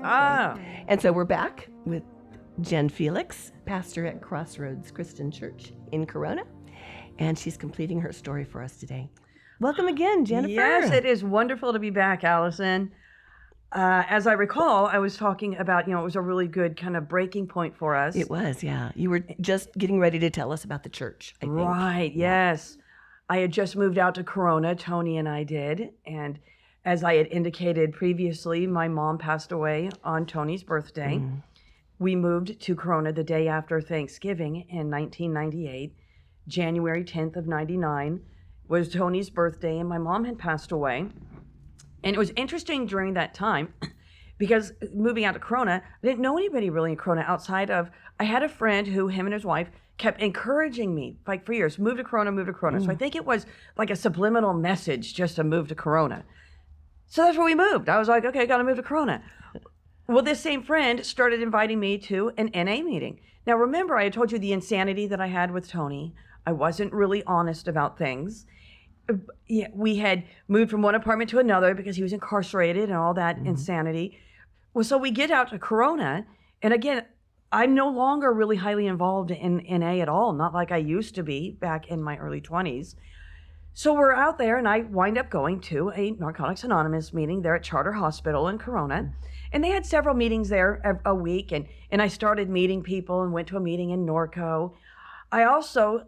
Ah. And so we're back with Jen Felix, pastor at Crossroads Christian Church in Corona, and she's completing her story for us today. Welcome again, Jennifer. Yes, it is wonderful to be back, Alison. As I recall, I was talking about, it was a really good kind of breaking point for us. It was, yeah. You were just getting ready to tell us about the church, I think. Right, yes. I had just moved out to Corona, Tony and I did, and as I had indicated previously, my mom passed away on Tony's birthday. We moved to Corona the day after Thanksgiving in 1998. January 10th of 99 was Tony's birthday, and my mom had passed away. And it was interesting during that time because moving out to Corona, I didn't know anybody really in Corona outside of, I had a friend who, him and his wife, kept encouraging me, like for years, move to Corona, move to Corona. So I think it was like a subliminal message just to move to Corona. So that's where we moved. I was like, okay, I got to move to Corona. Well, this same friend started inviting me to an NA meeting. Now, remember, I had told you the insanity that I had with Tony. I wasn't really honest about things. Yeah, we had moved from one apartment to another because he was incarcerated and all that insanity. Well, so we get out to Corona, and again, I'm no longer really highly involved in NA at all, not like I used to be back in my early 20s. So we're out there, and I wind up going to a Narcotics Anonymous meeting there at Charter Hospital in Corona. And they had several meetings there a week, and I started meeting people and went to a meeting in Norco. I also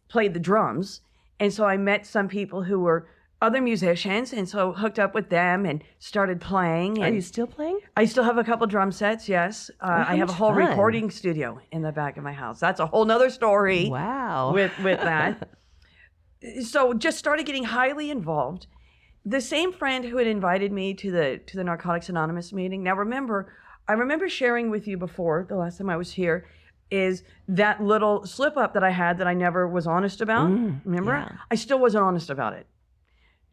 played the drums, and so I met some people who were other musicians, and so hooked up with them and started playing. Are And you still playing? I still have a couple drum sets, yes. I have a much whole fun. recording studio in the back of my house. That's a whole nother story. Wow. With that. So just started getting highly involved. The same friend who had invited me to the Narcotics Anonymous meeting. Now I remember sharing with you before, the last time I was here, is that little slip up that I had that I never was honest about. Remember? yeah. I still wasn't honest about it.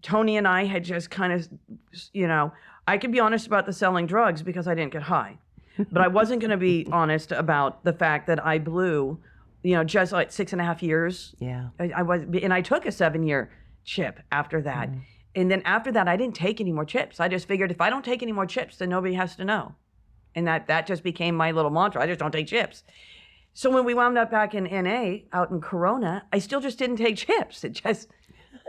Tony and I had just kind of, I could be honest about the selling drugs because I didn't get high. But I wasn't going to be honest about the fact that I blew, just like 6.5 years. Yeah. I took a 7-year chip after that. And then after that, I didn't take any more chips. I just figured if I don't take any more chips, then nobody has to know. And that just became my little mantra. I just don't take chips. So when we wound up back in NA out in Corona, I still just didn't take chips. It just,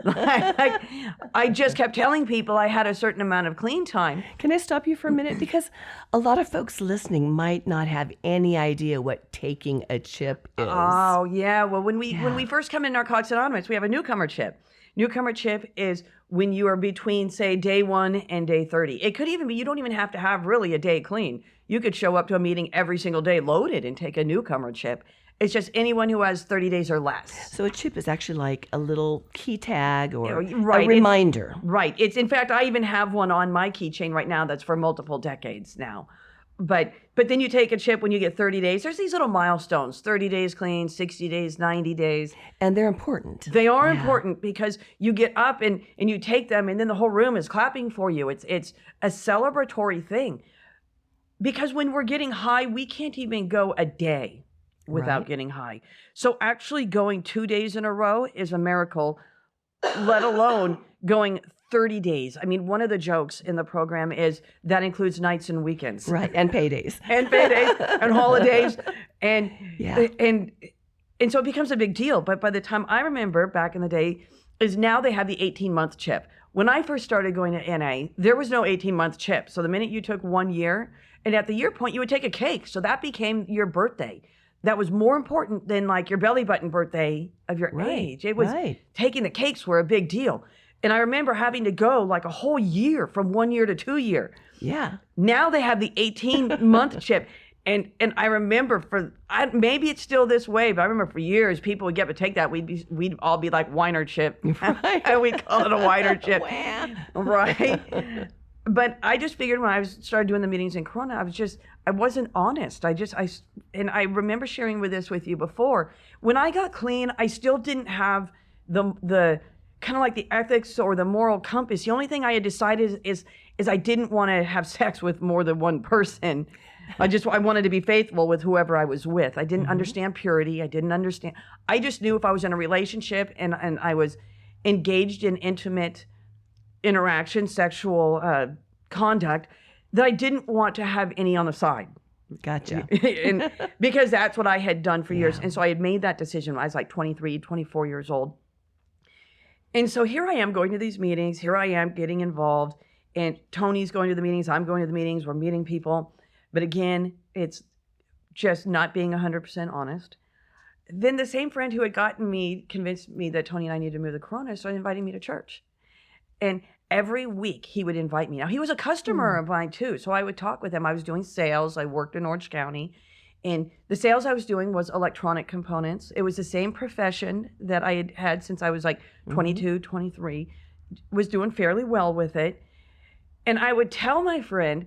I just kept telling people I had a certain amount of clean time. Can I stop you for a minute? Because a lot of folks listening might not have any idea what taking a chip is. Oh, yeah. Well, when we first come in Narcotics Anonymous, we have a newcomer chip. Newcomer chip is when you are between, say, day 1 and day 30. It could even be, you don't even have to have really a day clean. You could show up to a meeting every single day loaded and take a newcomer chip. It's just anyone who has 30 days or less. So a chip is actually like a little key tag or right, a reminder. Right. It's in fact, I even have one on my keychain right now that's for multiple decades now. But then you take a chip when you get 30 days. There's these little milestones, 30 days clean, 60 days, 90 days. And they're important. They are important because you get up and you take them and then the whole room is clapping for you. It's a celebratory thing. Because when we're getting high, we can't even go a day without getting high. So actually going 2 days in a row is a miracle, let alone going 30 days. I mean, one of the jokes in the program is that includes nights and weekends. Right, and paydays. And paydays and holidays. And so it becomes a big deal. But by the time I remember back in the day, is now they have the 18-month chip. When I first started going to NA, there was no 18-month chip. So the minute you took 1 year, and at the year point, you would take a cake. So that became your birthday. That was more important than like your belly button birthday of your age. It was taking the cakes were a big deal. And I remember having to go like a whole year from 1 year to 2 year. Yeah. Now they have the 18-month chip. And I remember maybe it's still this way, but I remember for years people would get to take that. We'd all be like whiner chip. Right. And we'd call it a whiner chip. Right. But I just figured when I started doing the meetings in Corona, I wasn't honest. And I remember sharing this with you before. When I got clean, I still didn't have the kind of like the ethics or the moral compass. The only thing I had decided is I didn't want to have sex with more than one person. I wanted to be faithful with whoever I was with. I didn't understand purity. I just knew if I was in a relationship and I was engaged in intimate interaction, sexual conduct, that I didn't want to have any on the side. Gotcha. And because that's what I had done for years. And so I had made that decision when I was like 23, 24 years old. And so here I am going to these meetings. Here I am getting involved. And Tony's going to the meetings. I'm going to the meetings. We're meeting people. But again, it's just not being 100% honest. Then the same friend who had convinced me that Tony and I needed to move to Corona started inviting me to church. And every week he would invite me. Now, he was a customer of mine too. So I would talk with him. I was doing sales. I worked in Orange County. And the sales I was doing was electronic components. It was the same profession that I had had since I was like 22, 23. Was doing fairly well with it. And I would tell my friend,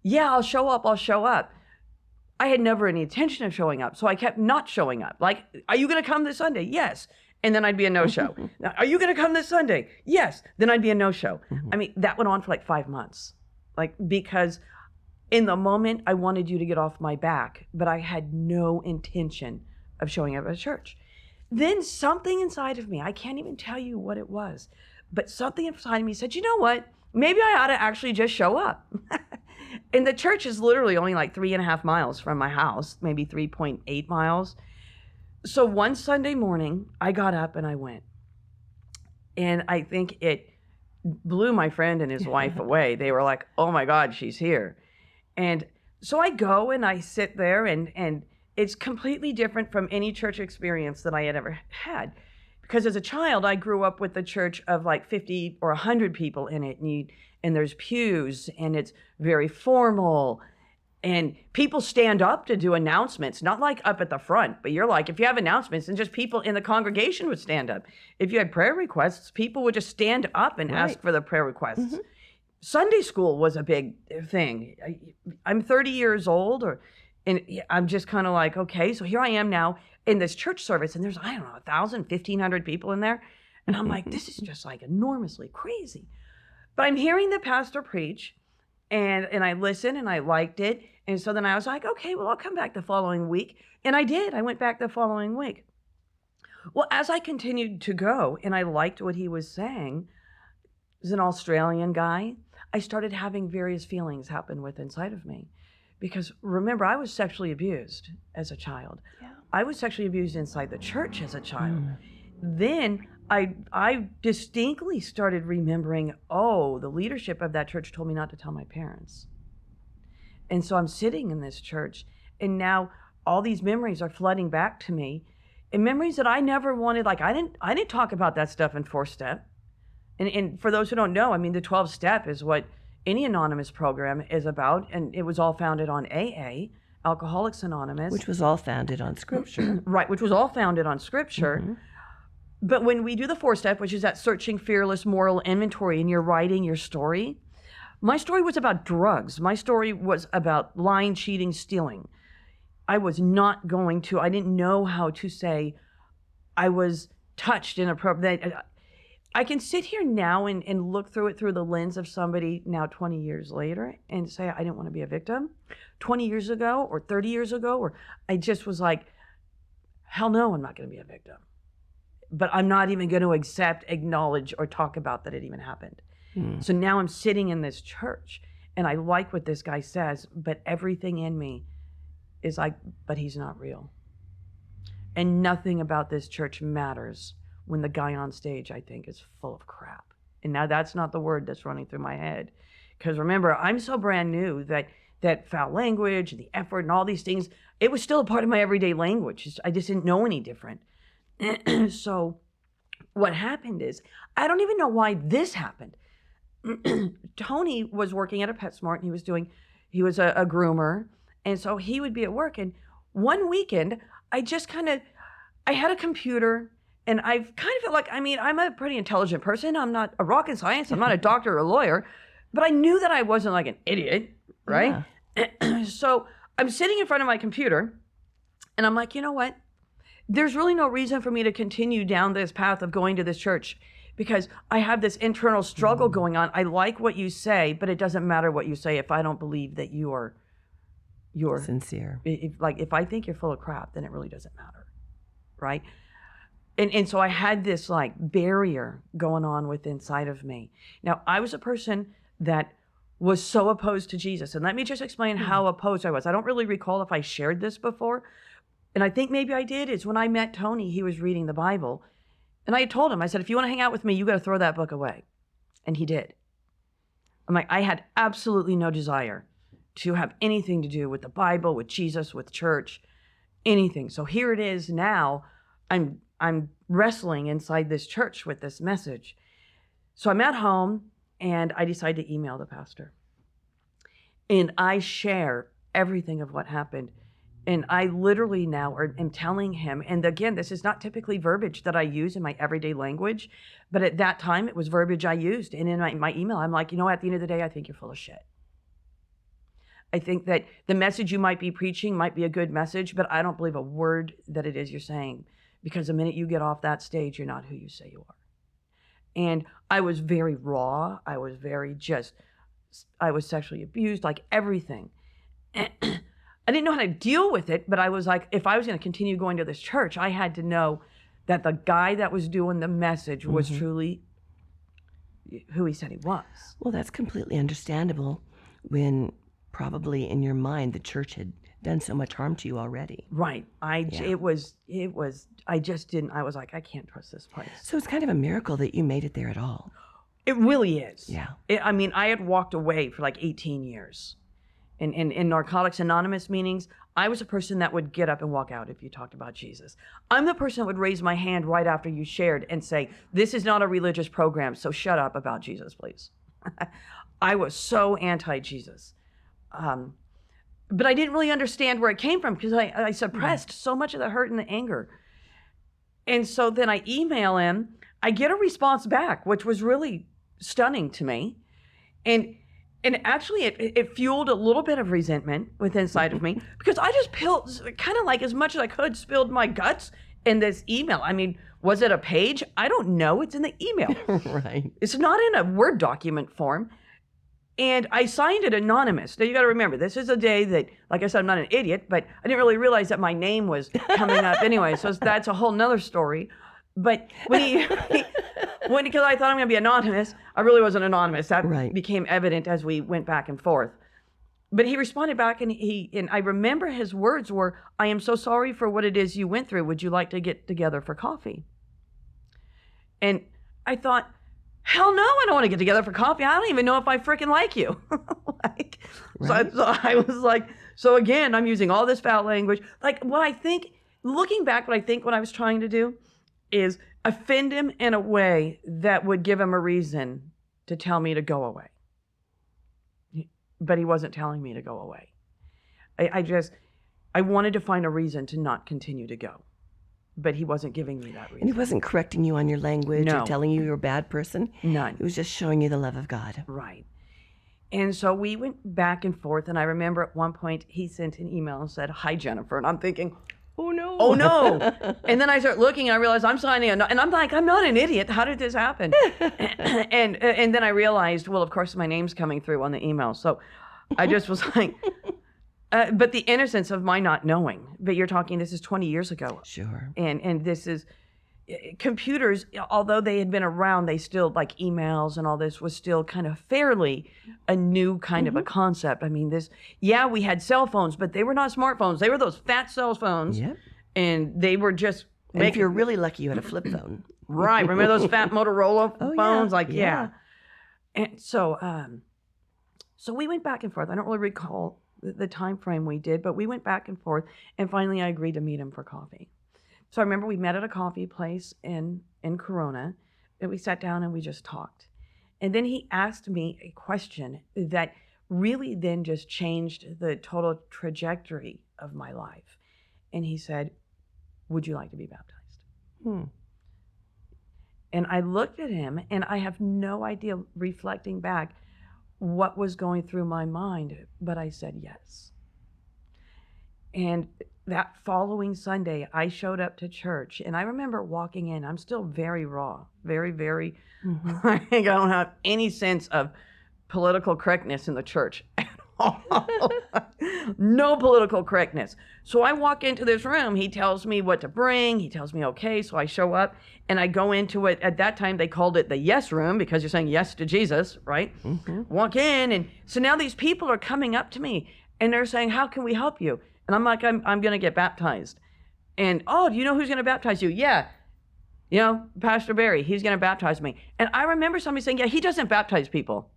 yeah, I'll show up. I had never any intention of showing up. So I kept not showing up. Like, are you going to come this Sunday? Yes. And then I'd be a no-show. Are you going to come this Sunday? Yes. Then I'd be a no-show. I mean, that went on for like 5 months. Like, because in the moment I wanted you to get off my back, but I had no intention of showing up at church. Then something inside of me, I can't even tell you what it was, but something inside of me said, you know what? Maybe I ought to actually just show up. And the church is literally only like 3.5 miles from my house, maybe 3.8 miles. So one Sunday morning, I got up and I went. And I think it blew my friend and his wife away. They were like, oh my God, she's here. And so I go and I sit there and it's completely different from any church experience that I had ever had. Because as a child, I grew up with a church of like 50 or 100 people in it. And there's pews and it's very formal. And people stand up to do announcements, not like up at the front, but you're like, if you have announcements, and just people in the congregation would stand up. If you had prayer requests, people would just stand up and ask for the prayer requests. Sunday school was a big thing. I'm 30 years old, and I'm just kind of like, okay, so here I am now in this church service, and there's, I don't know, 1,000, 1,500 people in there. And I'm like, this is just like enormously crazy. But I'm hearing the pastor preach, and I listened, and I liked it. And so then I was like, okay, well, I'll come back the following week. And I did. I went back the following week. Well, as I continued to go, and I liked what he was saying, he was an Australian guy, I started having various feelings happen inside of me. Because remember, I was sexually abused as a child. Yeah. I was sexually abused inside the church as a child. Then I distinctly started remembering, oh, the leadership of that church told me not to tell my parents. And so I'm sitting in this church, and now all these memories are flooding back to me, and memories that I never wanted. Like I didn't talk about that stuff in 4-step. And for those who don't know, I mean, the 12-step is what any anonymous program is about, and it was all founded on AA, Alcoholics Anonymous. Which was all founded on Scripture. Right, which was all founded on Scripture. But when we do the 4-step, which is that searching fearless moral inventory, and you're writing your story, my story was about drugs. My story was about lying, cheating, stealing. I didn't know how to say I was touched inappropriately. I can sit here now and look through it through the lens of somebody now 20 years later and say, I didn't want to be a victim 20 years ago or 30 years ago, or I just was like, hell no, I'm not going to be a victim. But I'm not even going to acknowledge, or talk about that it even happened. So now I'm sitting in this church and I like what this guy says, but everything in me is like, but he's not real. And nothing about this church matters when the guy on stage, I think, is full of crap. And now that's not the word that's running through my head. Because remember, I'm so brand new that foul language, the F word and all these things, it was still a part of my everyday language. I just didn't know any different. So what happened is, I don't even know why this happened. Tony was working at a PetSmart, and he was a groomer. And so he would be at work. And one weekend, I had a computer, and I kind of felt like, I'm a pretty intelligent person. I'm not a rocket science. I'm not a doctor or a lawyer, but I knew that I wasn't like an idiot, right? Yeah. So I'm sitting in front of my computer, and I'm like, you know what? There's really no reason for me to continue down this path of going to this church, because I have this internal struggle going on. I like what you say, but it doesn't matter what you say if I don't believe that you're sincere. If I think you're full of crap, then it really doesn't matter, right? And so I had this like barrier going on inside of me. Now, I was a person that was so opposed to Jesus. And let me just explain how opposed I was. I don't really recall if I shared this before. And I think maybe I did. Is when I met Tony, he was reading the Bible. And I told him, I said, if you want to hang out with me, you got to throw that book away. And he did. I'm like, I had absolutely no desire to have anything to do with the Bible, with Jesus, with church, anything. So here it is now. I'm wrestling inside this church with this message. So I'm at home and I decide to email the pastor. And I share everything of what happened. And I literally now am telling him, and again, this is not typically verbiage that I use in my everyday language, but at that time it was verbiage I used. And in my email, I'm like, at the end of the day, I think you're full of shit. I think that the message you might be preaching might be a good message, but I don't believe a word that it is you're saying, because the minute you get off that stage, you're not who you say you are. And I was very raw. I was sexually abused, like everything. I didn't know how to deal with it, but I was like, if I was going to continue going to this church, I had to know that the guy that was doing the message was truly who he said he was. Well, that's completely understandable when probably in your mind the church had done so much harm to you already. Right. I just didn't, I was like, I can't trust this place. So it's kind of a miracle that you made it there at all. It really is. Yeah. I had walked away for like 18 years. In Narcotics Anonymous meetings, I was a person that would get up and walk out if you talked about Jesus. I'm the person that would raise my hand right after you shared and say, this is not a religious program, so shut up about Jesus, please. I was so anti-Jesus. But I didn't really understand where it came from because I suppressed so much of the hurt and the anger. And so then I email him. I get a response back, which was really stunning to me. And actually, it fueled a little bit of resentment within inside of me because I just kind of like as much as I could, spilled my guts in this email. I mean, was it a page? I don't know. It's in the email. Right. It's not in a Word document form. And I signed it anonymous. Now, you got to remember, this is a day that, like I said, I'm not an idiot, but I didn't really realize that my name was coming up anyway. So that's a whole nother story. But because I thought I'm going to be anonymous, I really wasn't anonymous. That became evident as we went back and forth. But he responded back, and I remember his words were, I am so sorry for what it is you went through. Would you like to get together for coffee? And I thought, hell no, I don't want to get together for coffee. I don't even know if I freaking like you. So I was like, so again, I'm using all this foul language. Like what I think, looking back, what I was trying to do is offend him in a way that would give him a reason to tell me to go away. But he wasn't telling me to go away. I wanted to find a reason to not continue to go. But he wasn't giving me that reason. And he wasn't correcting you on your language or telling you you're a bad person? None. He was just showing you the love of God. Right. And so we went back and forth, and I remember at one point he sent an email and said, hi, Jennifer. And I'm thinking, oh no. Oh no. And then I start looking and I realize I'm signing and I'm like, I'm not an idiot. How did this happen? and then I realized, well, of course my name's coming through on the email. So I just was like, but the innocence of my not knowing, but you're talking, this is 20 years ago. Sure. And this is, computers, although they had been around, they still, like emails and all this was still kind of fairly a new kind of a concept. I mean, we had cell phones, but they were not smartphones. They were those fat cell phones. Yep. And they were just... And if you're really lucky, you had a flip phone. Right. Remember those fat Motorola phones? Yeah. Like, yeah. And so we went back and forth. I don't really recall the time frame we did, but we went back and forth. And finally, I agreed to meet him for coffee. So I remember we met at a coffee place in Corona, and we sat down and we just talked. And then he asked me a question that really then just changed the total trajectory of my life. And he said, would you like to be baptized? And I looked at him, and I have no idea, reflecting back, what was going through my mind, but I said yes. And that following Sunday, I showed up to church, and I remember walking in. I'm still very raw, very, very, I think I don't have any sense of political correctness in the church at No political correctness. So I walk into this room. He tells me what to bring. He tells me, okay. So I show up and I go into it. At that time, they called it the yes room because you're saying yes to Jesus, right? Walk in. And so now these people are coming up to me and they're saying, how can we help you? And I'm like, I'm going to get baptized. And, oh, do you know who's going to baptize you? Yeah. You know, Pastor Barry, he's going to baptize me. And I remember somebody saying, yeah, he doesn't baptize people.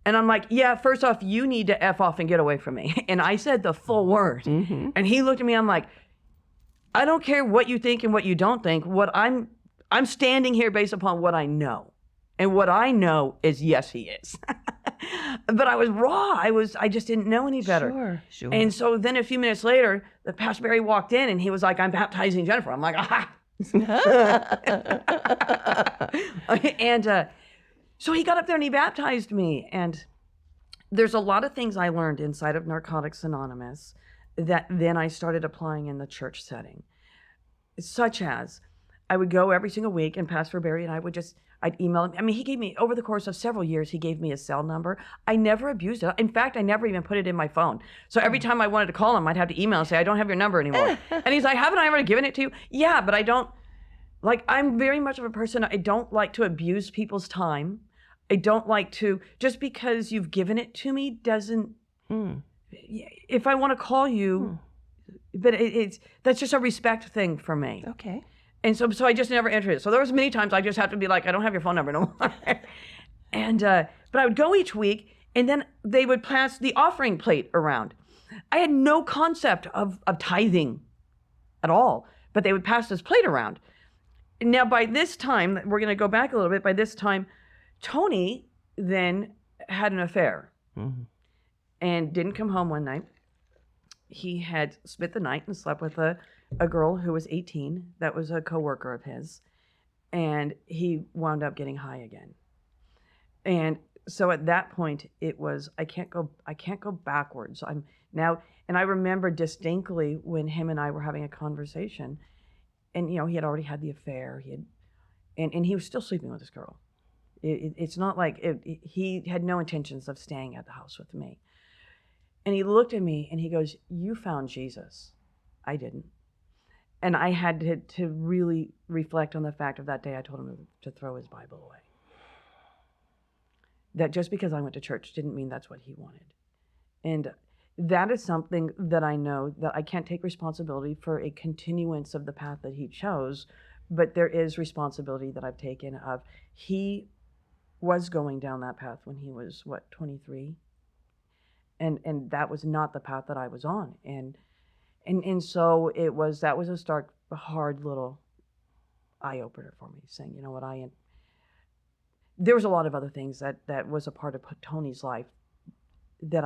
And I'm like, yeah, first off, you need to F off and get away from me. And I said the full word. And he looked at me, I'm like, I don't care what you think and what you don't think. I'm standing here based upon what I know. And what I know is, yes, he is. But I was raw. I just didn't know any better. Sure. And so then a few minutes later, the Pastor Barry walked in and he was like, I'm baptizing Jennifer. I'm like, aha. And so he got up there and he baptized me. And there's a lot of things I learned inside of Narcotics Anonymous that then I started applying in the church setting, such as I would go every single week and Pastor Barry and I'd email him. I mean, he gave me, over the course of several years, he gave me his cell number. I never abused it. In fact, I never even put it in my phone. So every time I wanted to call him, I'd have to email and say, I don't have your number anymore. And he's like, haven't I already given it to you? Yeah, but I don't, like, I'm very much of a person, I don't like to abuse people's time. I don't like to, just because you've given it to me doesn't, if I want to call you, but that's just a respect thing for me. Okay. And so I just never entered it. So there was many times I just have to be like, I don't have your phone number no more. And, but I would go each week and then they would pass the offering plate around. I had no concept of tithing at all, but they would pass this plate around. Now, by this time, we're going to go back a little bit. By this time, Tony then had an affair and didn't come home one night. He had spent the night and slept with a girl who was 18 that was a coworker of his, and he wound up getting high again. And so at that point it was, I can't go backwards. I'm now, and I remember distinctly when him and I were having a conversation, and he had already had the affair, and he was still sleeping with this girl. It's not like he had no intentions of staying at the house with me. And he looked at me and he goes, you found Jesus. I didn't. And I had to really reflect on the fact of that day I told him to throw his Bible away. That just because I went to church didn't mean that's what he wanted. And that is something that I know that I can't take responsibility for a continuance of the path that he chose, but there is responsibility that I've taken of he was going down that path when he was, 23? And that was not the path that I was on. And so that was a stark, hard little eye-opener for me, saying, you know what, there was a lot of other things that was a part of Tony's life that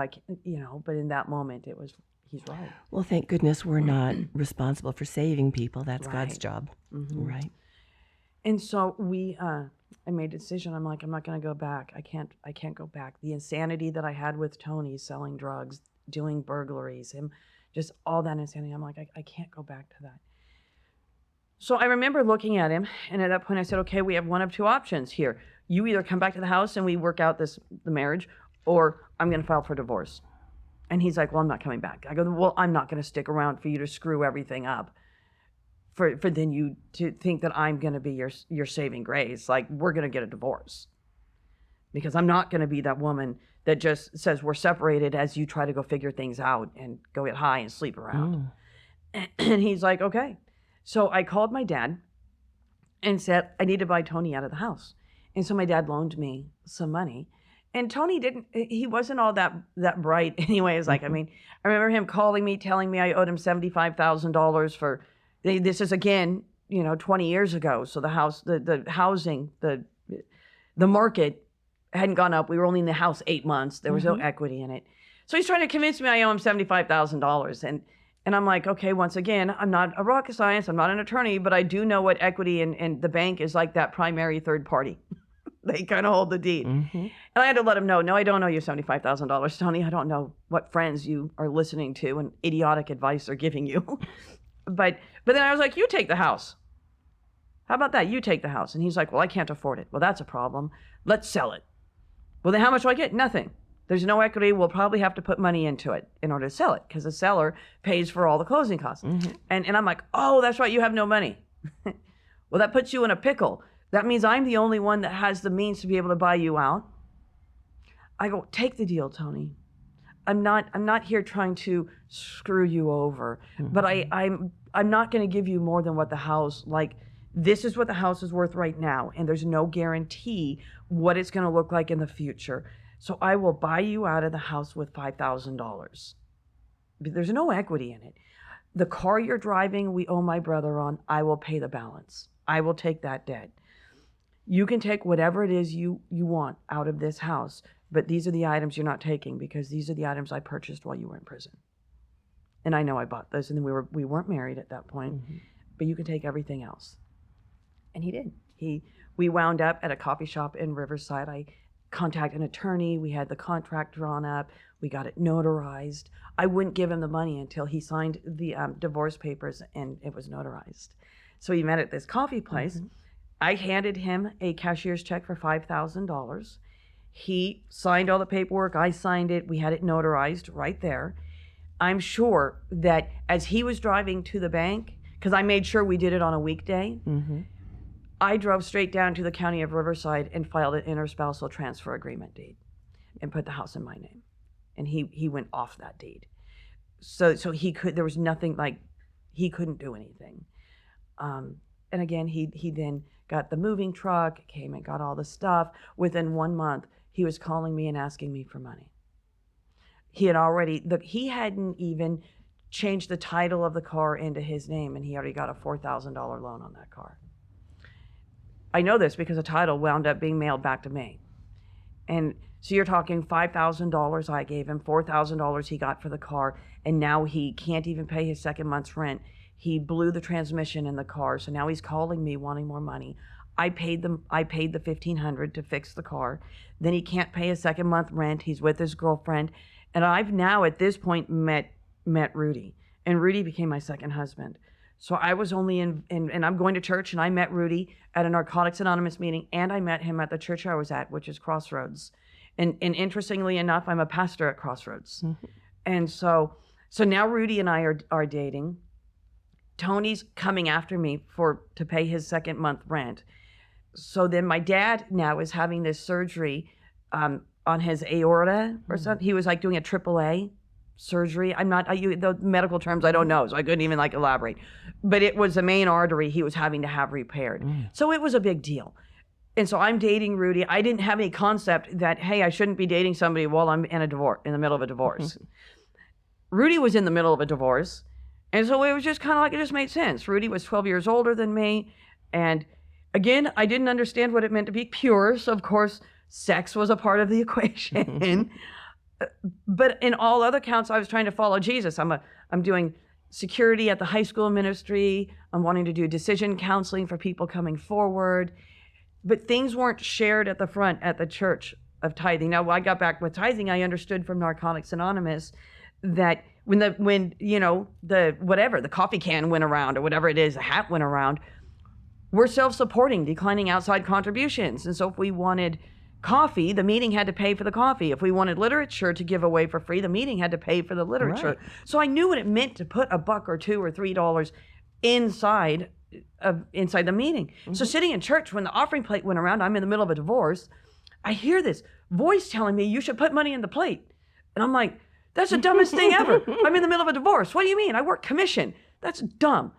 but in that moment he's right. Well, thank goodness we're not responsible for saving people. That's Right. God's job. Right. And so I made a decision. I'm like, I'm not going to go back. I can't go back. The insanity that I had with Tony, selling drugs, doing burglaries, him, just all that insanity. I'm like, I can't go back to that. So I remember looking at him, and at that point I said, okay, we have one of two options here. You either come back to the house and we work out the marriage, or I'm going to file for divorce. And he's like, well, I'm not coming back. I go, well, I'm not going to stick around for you to screw everything up. For then you to think that I'm going to be your saving grace. Like, we're going to get a divorce. Because I'm not going to be that woman that just says we're separated as you try to go figure things out and go get high and sleep around. And he's like, okay. So I called my dad and said, I need to buy Tony out of the house. And so my dad loaned me some money. And Tony he wasn't all that bright anyways. Like, I mean, I remember him calling me, telling me I owed him $75,000 for, this is again, 20 years ago. So the house, the housing, the market hadn't gone up. We were only in the house 8 months. There was no equity in it. So he's trying to convince me I owe him $75,000. And I'm like, okay, once again, I'm not a rocket science. I'm not an attorney, but I do know what equity and the bank is like that primary third party. They kind of hold the deed. And I had to let him know, no, I don't owe you $75,000, Tony. I don't know what friends you are listening to and idiotic advice they're giving you. But then I was like, you take the house. How about that? You take the house. And he's like, well, I can't afford it. Well, that's a problem. Let's sell it. Well, then how much do I get? Nothing. There's no equity. We'll probably have to put money into it in order to sell it because the seller pays for all the closing costs. And I'm like, oh, that's right. You have no money. Well, that puts you in a pickle. That means I'm the only one that has the means to be able to buy you out. I go, take the deal, Tony. I'm not here trying to screw you over, but I'm not going to give you more than what the house, like, this is what the house is worth right now, and there's no guarantee what it's going to look like in the future. So I will buy you out of the house with $5,000. There's no equity in it. The car you're driving, we owe my brother on. I will pay the balance. I will take that debt. You can take whatever it is you want out of this house, but these are the items you're not taking because these are the items I purchased while you were in prison. And I know I bought those, and we weren't married at that point, but you can take everything else. And he did. We wound up at a coffee shop in Riverside. I contacted an attorney. We had the contract drawn up. We got it notarized. I wouldn't give him the money until he signed the divorce papers and it was notarized. So we met at this coffee place. I handed him a cashier's check for $5,000. He signed all the paperwork. I signed it. We had it notarized right there. I'm sure that as he was driving to the bank, because I made sure we did it on a weekday, I drove straight down to the county of Riverside and filed an interspousal transfer agreement deed and put the house in my name. And he went off that deed. So there was nothing, like, he couldn't do anything. And again, he then got the moving truck, came and got all the stuff. Within 1 month, he was calling me and asking me for money. He hadn't even changed the title of the car into his name, and he already got a $4,000 loan on that car. I know this because the title wound up being mailed back to me. And so you're talking $5,000 I gave him, $4,000 he got for the car, and now he can't even pay his second month's rent. He blew the transmission in the car, so now he's calling me wanting more money. I paid the $1,500 to fix the car. Then he can't pay his second month rent. He's with his girlfriend, and I've now at this point met Rudy, and Rudy became my second husband. So I was only and I'm going to church, and I met Rudy at a Narcotics Anonymous meeting, and I met him at the church I was at, which is Crossroads. And interestingly enough, I'm a pastor at Crossroads. And so now Rudy and I are dating. Tony's coming after me to pay his second month rent. So then my dad now is having this surgery on his aorta or something. He was like doing a AAA surgery. The medical terms I don't know, so I couldn't even like elaborate. But it was the main artery he was having to have repaired. So it was a big deal. And so I'm dating Rudy. I didn't have any concept that, hey, I shouldn't be dating somebody while I'm in the middle of a divorce. Rudy was in the middle of a divorce. And so it was just kind of like, it just made sense. Rudy was 12 years older than me. And again, I didn't understand what it meant to be pure. So of course, sex was a part of the equation. But in all other counts, I was trying to follow Jesus. I'm doing security at the high school ministry. I'm wanting to do decision counseling for people coming forward. But things weren't shared at the front at the church of tithing. Now, when I got back with tithing, I understood from Narcotics Anonymous that when the coffee can went around, or whatever it is, the hat went around, we're self-supporting, declining outside contributions. And so if we wanted coffee, the meeting had to pay for the coffee. If we wanted literature to give away for free, the meeting had to pay for the literature. Right. So I knew what it meant to put $1 or $2 or $3 inside the meeting. So sitting in church, when the offering plate went around, I'm in the middle of a divorce, I hear this voice telling me, you should put money in the plate. And I'm like, that's the dumbest thing ever. I'm in the middle of a divorce. What do you mean? I work commission. That's dumb.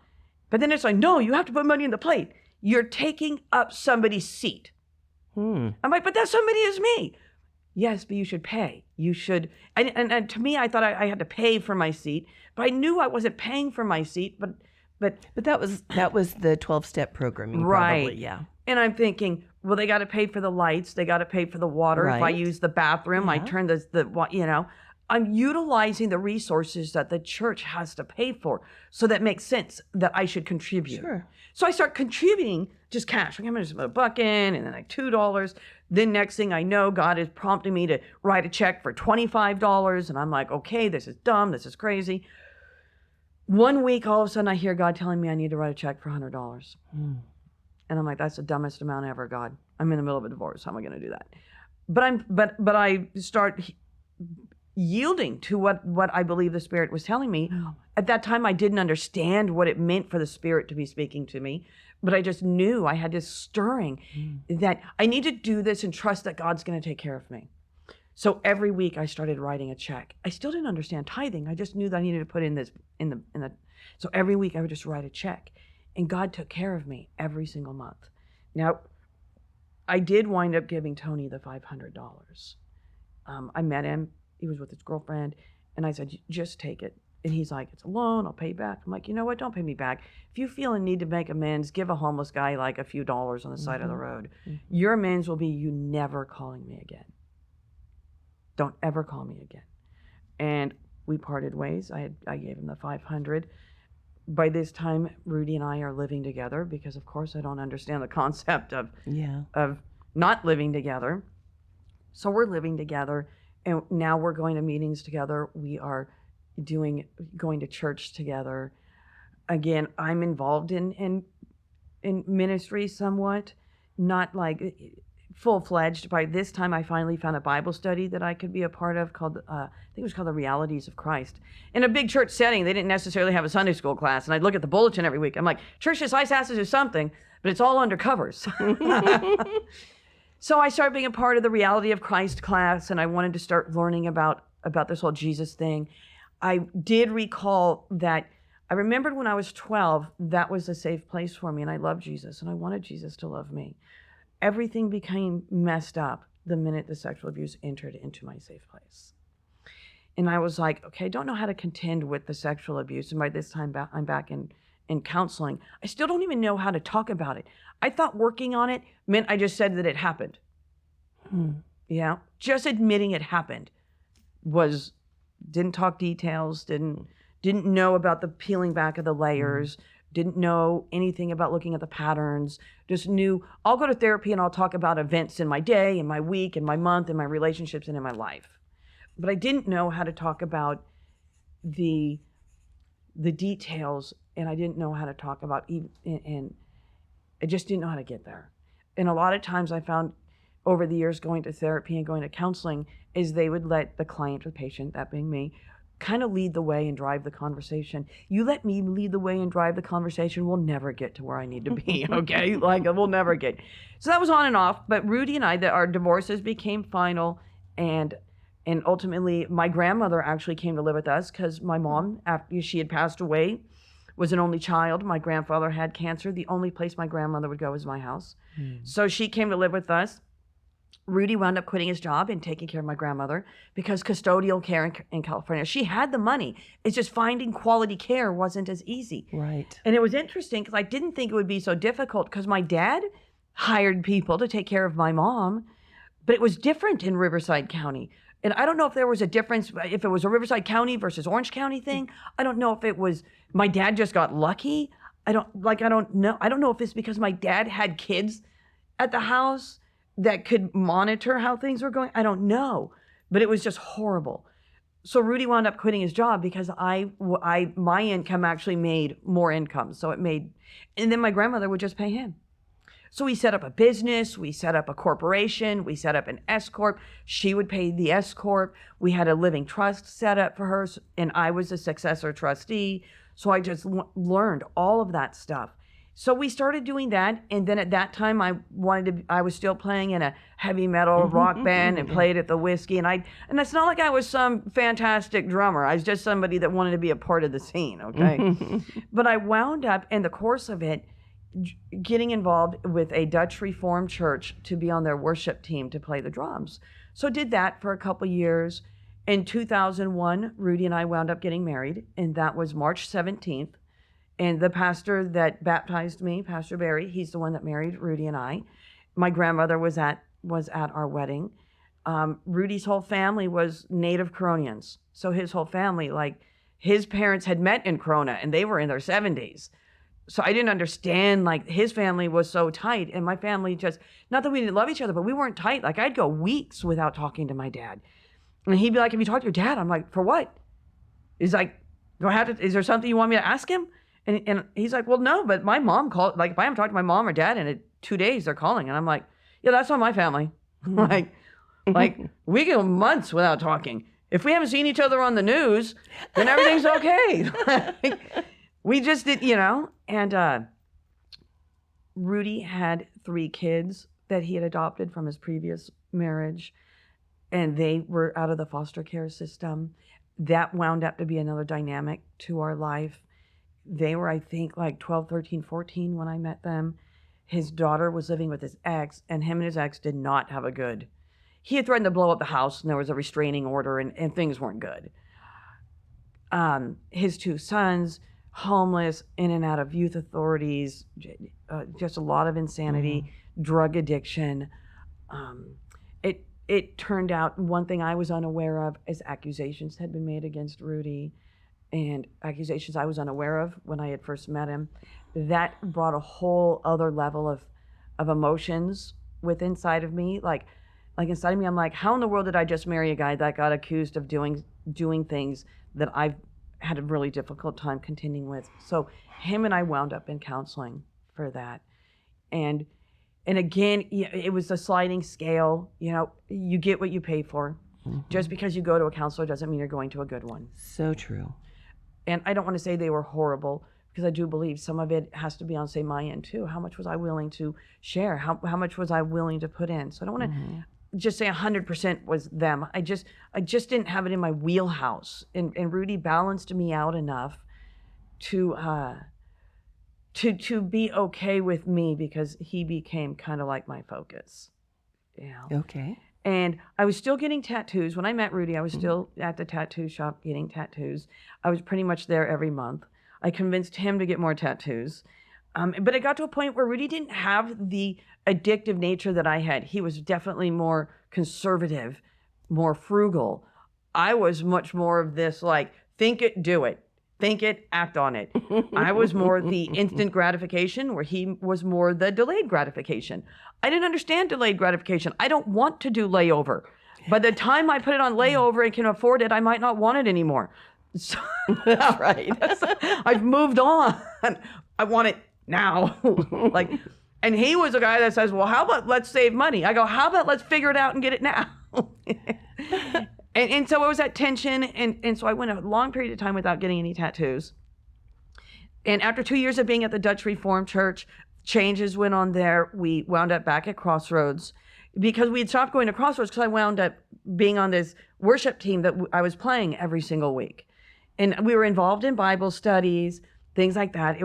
But then it's like, no, you have to put money in the plate. You're taking up somebody's seat. I'm like, but that somebody is me. Yes, but you should pay. You should. And to me, I thought I had to pay for my seat, but I knew I wasn't paying for my seat. But that was the 12-step programming, right? Probably, yeah. And I'm thinking, well, they got to pay for the lights. They got to pay for the water. Right. If I use the bathroom, I turn I'm utilizing the resources that the church has to pay for. So that makes sense that I should contribute. Sure. So I start contributing just cash. I'm going to put $1 in, and then like $2. Then next thing I know, God is prompting me to write a check for $25. And I'm like, okay, this is dumb. This is crazy. 1 week, all of a sudden I hear God telling me I need to write a check for $100. And I'm like, that's the dumbest amount ever, God. I'm in the middle of a divorce. How am I going to do that? But I start yielding to what I believe the Spirit was telling me. At that time, I didn't understand what it meant for the Spirit to be speaking to me, but I just knew I had this stirring that I need to do this and trust that God's going to take care of me. So every week I started writing a check. I still didn't understand tithing. I just knew that I needed to put in this in the. So every week I would just write a check, and God took care of me every single month. Now, I did wind up giving Tony the $500. I met him. He was with his girlfriend, and I said, just take it. And he's like, it's a loan, I'll pay you back. I'm like, you know what, don't pay me back. If you feel a need to make amends, give a homeless guy like a few dollars on the side of the road. Your amends will be you never calling me again. Don't ever call me again. And we parted ways. I gave him the $500. By this time, Rudy and I are living together because, of course, I don't understand the concept of not living together. So we're living together, and now we're going to meetings together. We are going to church together. Again, I'm involved in ministry somewhat, not like full-fledged. By this time, I finally found a Bible study that I could be a part of called, I think it was called The Realities of Christ. In a big church setting, they didn't necessarily have a Sunday school class, and I'd look at the bulletin every week. I'm like, church decides has to do something, but it's all under covers. So I started being a part of the Reality of Christ class, and I wanted to start learning about this whole Jesus thing. I did recall that I remembered when I was 12, that was a safe place for me, and I loved Jesus, and I wanted Jesus to love me. Everything became messed up the minute the sexual abuse entered into my safe place. And I was like, okay, I don't know how to contend with the sexual abuse. And by this time, I'm back in counseling. I still don't even know how to talk about it. I thought working on it meant I just said that it happened. Yeah, just admitting it happened didn't talk details, didn't know about the peeling back of the layers, didn't know anything about looking at the patterns, just knew I'll go to therapy and I'll talk about events in my day, in my week, in my month, in my relationships, and in my life. But I didn't know how to talk about the details, and I didn't know how to talk about and I just didn't know how to get there. And a lot of times I found over the years going to therapy and going to counseling is they would let the client or patient, that being me, kind of lead the way and drive the conversation. You let me lead the way and drive the conversation, we'll never get to where I need to be, okay? Like, we'll never get. So that was on and off, but Rudy and I, our divorces became final, and ultimately my grandmother actually came to live with us because my mom, after she had passed away, was an only child. My grandfather had cancer. The only place my grandmother would go was my house. So she came to live with us. Rudy wound up quitting his job and taking care of my grandmother because custodial care in California, she had the money. It's just finding quality care wasn't as easy. Right. And it was interesting because I didn't think it would be so difficult because my dad hired people to take care of my mom, but it was different in Riverside County. And I don't know if there was a difference, if it was a Riverside County versus Orange County thing. I don't know if it was my dad just got lucky. I don't know. I don't know if it's because my dad had kids at the house that could monitor how things were going. I don't know, but it was just horrible. So Rudy wound up quitting his job because my income actually made more income. So and then my grandmother would just pay him. So we set up a business, we set up a corporation, we set up an S Corp. She would pay the S Corp. We had a living trust set up for her, and I was a successor trustee. So I just learned all of that stuff. So we started doing that, and then at that time I was still playing in a heavy metal rock band and played at the Whiskey, and it's not like I was some fantastic drummer. I was just somebody that wanted to be a part of the scene, okay? But I wound up in the course of it getting involved with a Dutch Reformed church to be on their worship team to play the drums. So did that for a couple years. In 2001, Rudy and I wound up getting married, and that was March 17th. And the pastor that baptized me, Pastor Barry, he's the one that married Rudy and I. My grandmother was at our wedding. Rudy's whole family was native Coronians. So his whole family, like his parents had met in Corona and they were in their 70s. So I didn't understand, like his family was so tight and my family just, not that we didn't love each other, but we weren't tight. Like I'd go weeks without talking to my dad. And he'd be like, have you talked to your dad? I'm like, for what? He's like, is there something you want me to ask him? And he's like, well, no, but my mom called, like if I haven't talked to my mom or dad in 2 days, they're calling. And I'm like, yeah, that's not my family. Like we go months without talking. if we haven't seen each other on the news, then everything's okay. Like, we just did, and Rudy had 3 kids that he had adopted from his previous marriage, and they were out of the foster care system. That wound up to be another dynamic to our life. They were, I think, like 12, 13, 14 when I met them. His daughter was living with his ex, and him and his ex did not have a good. He had threatened to blow up the house, and there was a restraining order, and things weren't good. His 2 sons, homeless, in and out of youth authorities, just a lot of insanity, drug addiction. It turned out one thing I was unaware of is accusations had been made against Rudy, and accusations I was unaware of when I had first met him. That brought a whole other level of emotions inside of me. Like inside of me, I'm like, how in the world did I just marry a guy that got accused of doing things that I've had a really difficult time contending with? So him and I wound up in counseling for that. And again, it was a sliding scale. You get what you pay for. Just because you go to a counselor doesn't mean you're going to a good one. So true. And I don't want to say they were horrible, because I do believe some of it has to be on, say, my end too. How much was I willing to share? How much was I willing to put in? So I don't want to just say 100% was them. I just didn't have it in my wheelhouse. And Rudy balanced me out enough to be okay with me, because he became kind of like my focus. Okay. And I was still getting tattoos. When I met Rudy, I was still at the tattoo shop getting tattoos. I was pretty much there every month. I convinced him to get more tattoos. But it got to a point where Rudy didn't have the addictive nature that I had. He was definitely more conservative, more frugal. I was much more of this, like, think it, do it. Think it, act on it. I was more the instant gratification, where he was more the delayed gratification. I didn't understand delayed gratification. I don't want to do layover. By the time I put it on layover and can afford it, I might not want it anymore. So, Right. I've moved on. I want it now. And he was a guy that says, well, how about let's save money? I go, how about let's figure it out and get it now? And so it was that tension, and so I went a long period of time without getting any tattoos. And after 2 years of being at the Dutch Reformed Church, changes went on there. We wound up back at Crossroads, because we had stopped going to Crossroads because I wound up being on this worship team that I was playing every single week. And we were involved in Bible studies, things like that.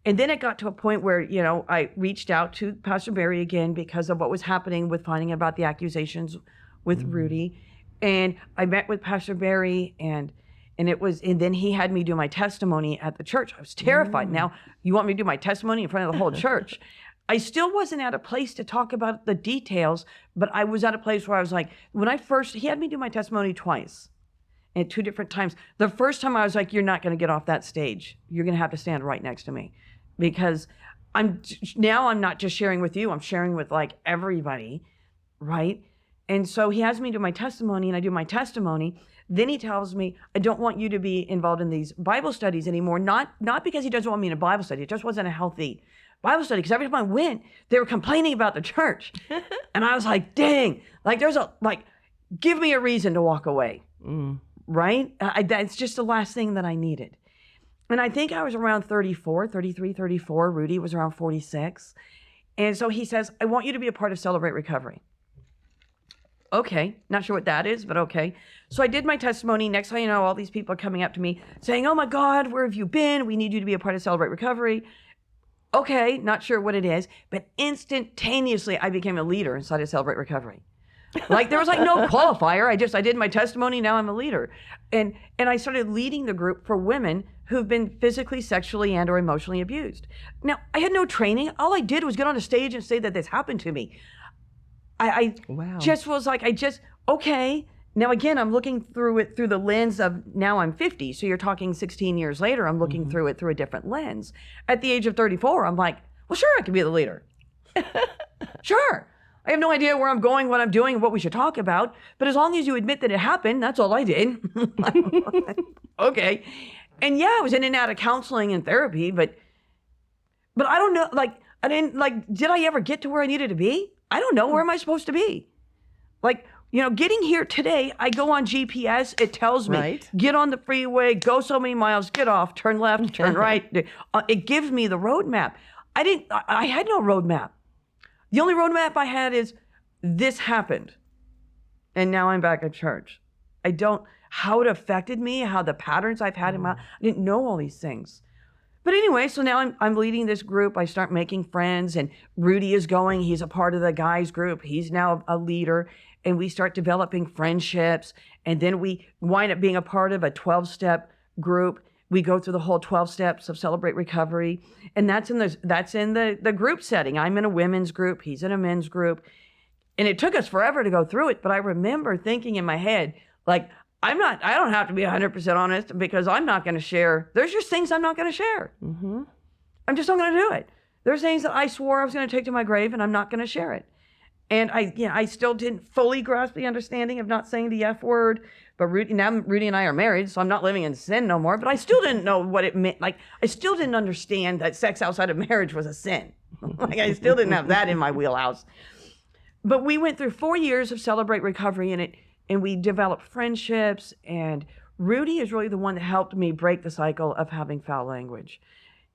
And then it got to a point where, I reached out to Pastor Barry again because of what was happening with finding out about the accusations with Rudy. And I met with Pastor Barry, and then he had me do my testimony at the church. I was terrified. Now, you want me to do my testimony in front of the whole church? I still wasn't at a place to talk about the details, but I was at a place where I was like, he had me do my testimony twice, at 2 different times. The first time I was like, you're not going to get off that stage. You're going to have to stand right next to me, because I'm not just sharing with you, I'm sharing with like everybody, right? And so he has me do my testimony, and I do my testimony. Then he tells me, I don't want you to be involved in these Bible studies anymore. Not because he doesn't want me in a Bible study. It just wasn't a healthy Bible study, because every time I went, they were complaining about the church. And I was like, dang, give me a reason to walk away, right? That's just the last thing that I needed. And I think I was around 33, 34. Rudy was around 46. And so he says, I want you to be a part of Celebrate Recovery. Okay, not sure what that is, but okay. So I did my testimony. Next thing you know, all these people are coming up to me saying, oh my God, where have you been? We need you to be a part of Celebrate Recovery. Okay, not sure what it is, but instantaneously I became a leader inside of Celebrate Recovery. There was no qualifier. I did my testimony, now I'm a leader. And I started leading the group for women who've been physically, sexually, and or emotionally abused. Now, I had no training. All I did was get on a stage and say that this happened to me. I just was like, okay. Now, again, I'm looking through it through the lens of now I'm 50. So you're talking 16 years later, I'm looking through it through a different lens. At the age of 34, I'm like, well, sure, I can be the leader. Sure. I have no idea where I'm going, what I'm doing, what we should talk about. But as long as you admit that it happened, that's all I did. Okay. And yeah, I was in and out of counseling and therapy, but I don't know, did I ever get to where I needed to be? I don't know. Where am I supposed to be? getting here today, I go on GPS, it tells me, Right. get on the freeway, go so many miles, get off, turn left, turn right. It gives me the roadmap. I had no roadmap. The only roadmap I had is this happened. And now I'm back at church. How it affected me, how the patterns I've had I didn't know all these things. But anyway, so now I'm leading this group. I start making friends, and Rudy is going. He's a part of the guys group. He's now a leader, and we start developing friendships. And then we wind up being a part of a 12-step group. We go through the whole 12 steps of Celebrate Recovery, and that's in the group setting. I'm in a women's group. He's in a men's group, and it took us forever to go through it. But I remember thinking in my head, like, I don't have to be 100% honest because I'm not going to share. There's just things I'm not going to share. Mm-hmm. I'm just not going to do it. There's things that I swore I was going to take to my grave, and I'm not going to share it. And I still didn't fully grasp the understanding of not saying the F word. But Rudy and I are married, so I'm not living in sin no more. But I still didn't know what it meant. Like, I still didn't understand that sex outside of marriage was a sin. Like, I still didn't have that in my wheelhouse. But we went through 4 years of Celebrate Recovery in it. And we developed friendships, and Rudy is really the one that helped me break the cycle of having foul language.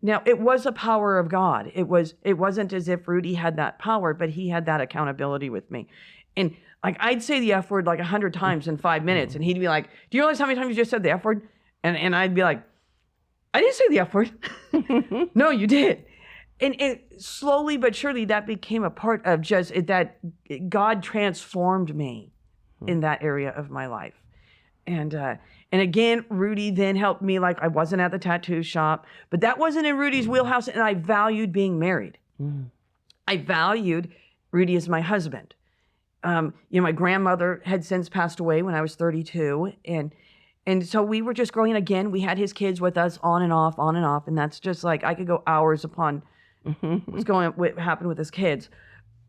Now, it was a power of God. It wasn't as if Rudy had that power, but he had that accountability with me. And like, I'd say the F word like 100 times in 5 minutes, and he'd be like, do you realize how many times you just said the F word? And I'd be like, I didn't say the F word. No, you did. And slowly but surely that became a part of just that God transformed me in that area of my life. And again, Rudy then helped me. Like, I wasn't at the tattoo shop, but that wasn't in Rudy's wheelhouse. And I valued being married. I valued Rudy as my husband. My grandmother had since passed away when I was 32. And so we were just growing. Again, we had his kids with us on and off. And that's just like, I could go hours upon what happened with his kids.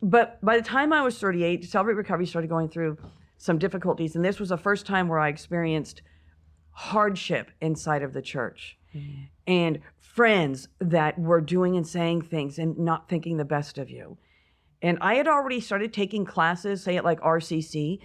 But by the time I was 38, Celebrate Recovery started going through some difficulties. And this was the first time where I experienced hardship inside of the church and friends that were doing and saying things and not thinking the best of you. And I had already started taking classes, say at like RCC,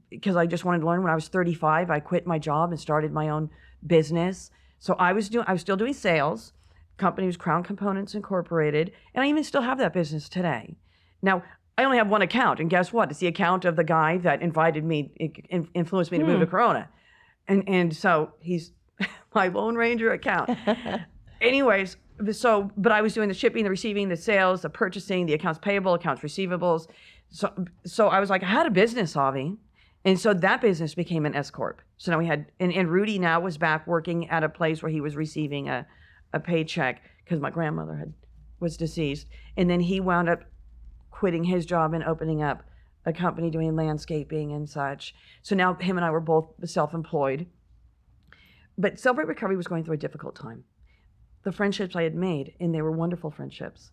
because I just wanted to learn. When I was 35, I quit my job and started my own business. So I was still doing sales. Company was Crown Components Incorporated. And I even still have that business today. Now, I only have one account, and guess what? It's the account of the guy that invited me, influenced me to move to Corona. And so he's my Lone Ranger account. Anyways, but I was doing the shipping, the receiving, the sales, the purchasing, the accounts payable, accounts receivables. So I was like, I had a business, Avi. And so that business became an S Corp. So now we had, and Rudy now was back working at a place where he was receiving a paycheck because my grandmother was deceased. And then he wound up quitting his job and opening up a company doing landscaping and such. So now him and I were both self-employed. But Celebrate Recovery was going through a difficult time. The friendships I had made, and they were wonderful friendships.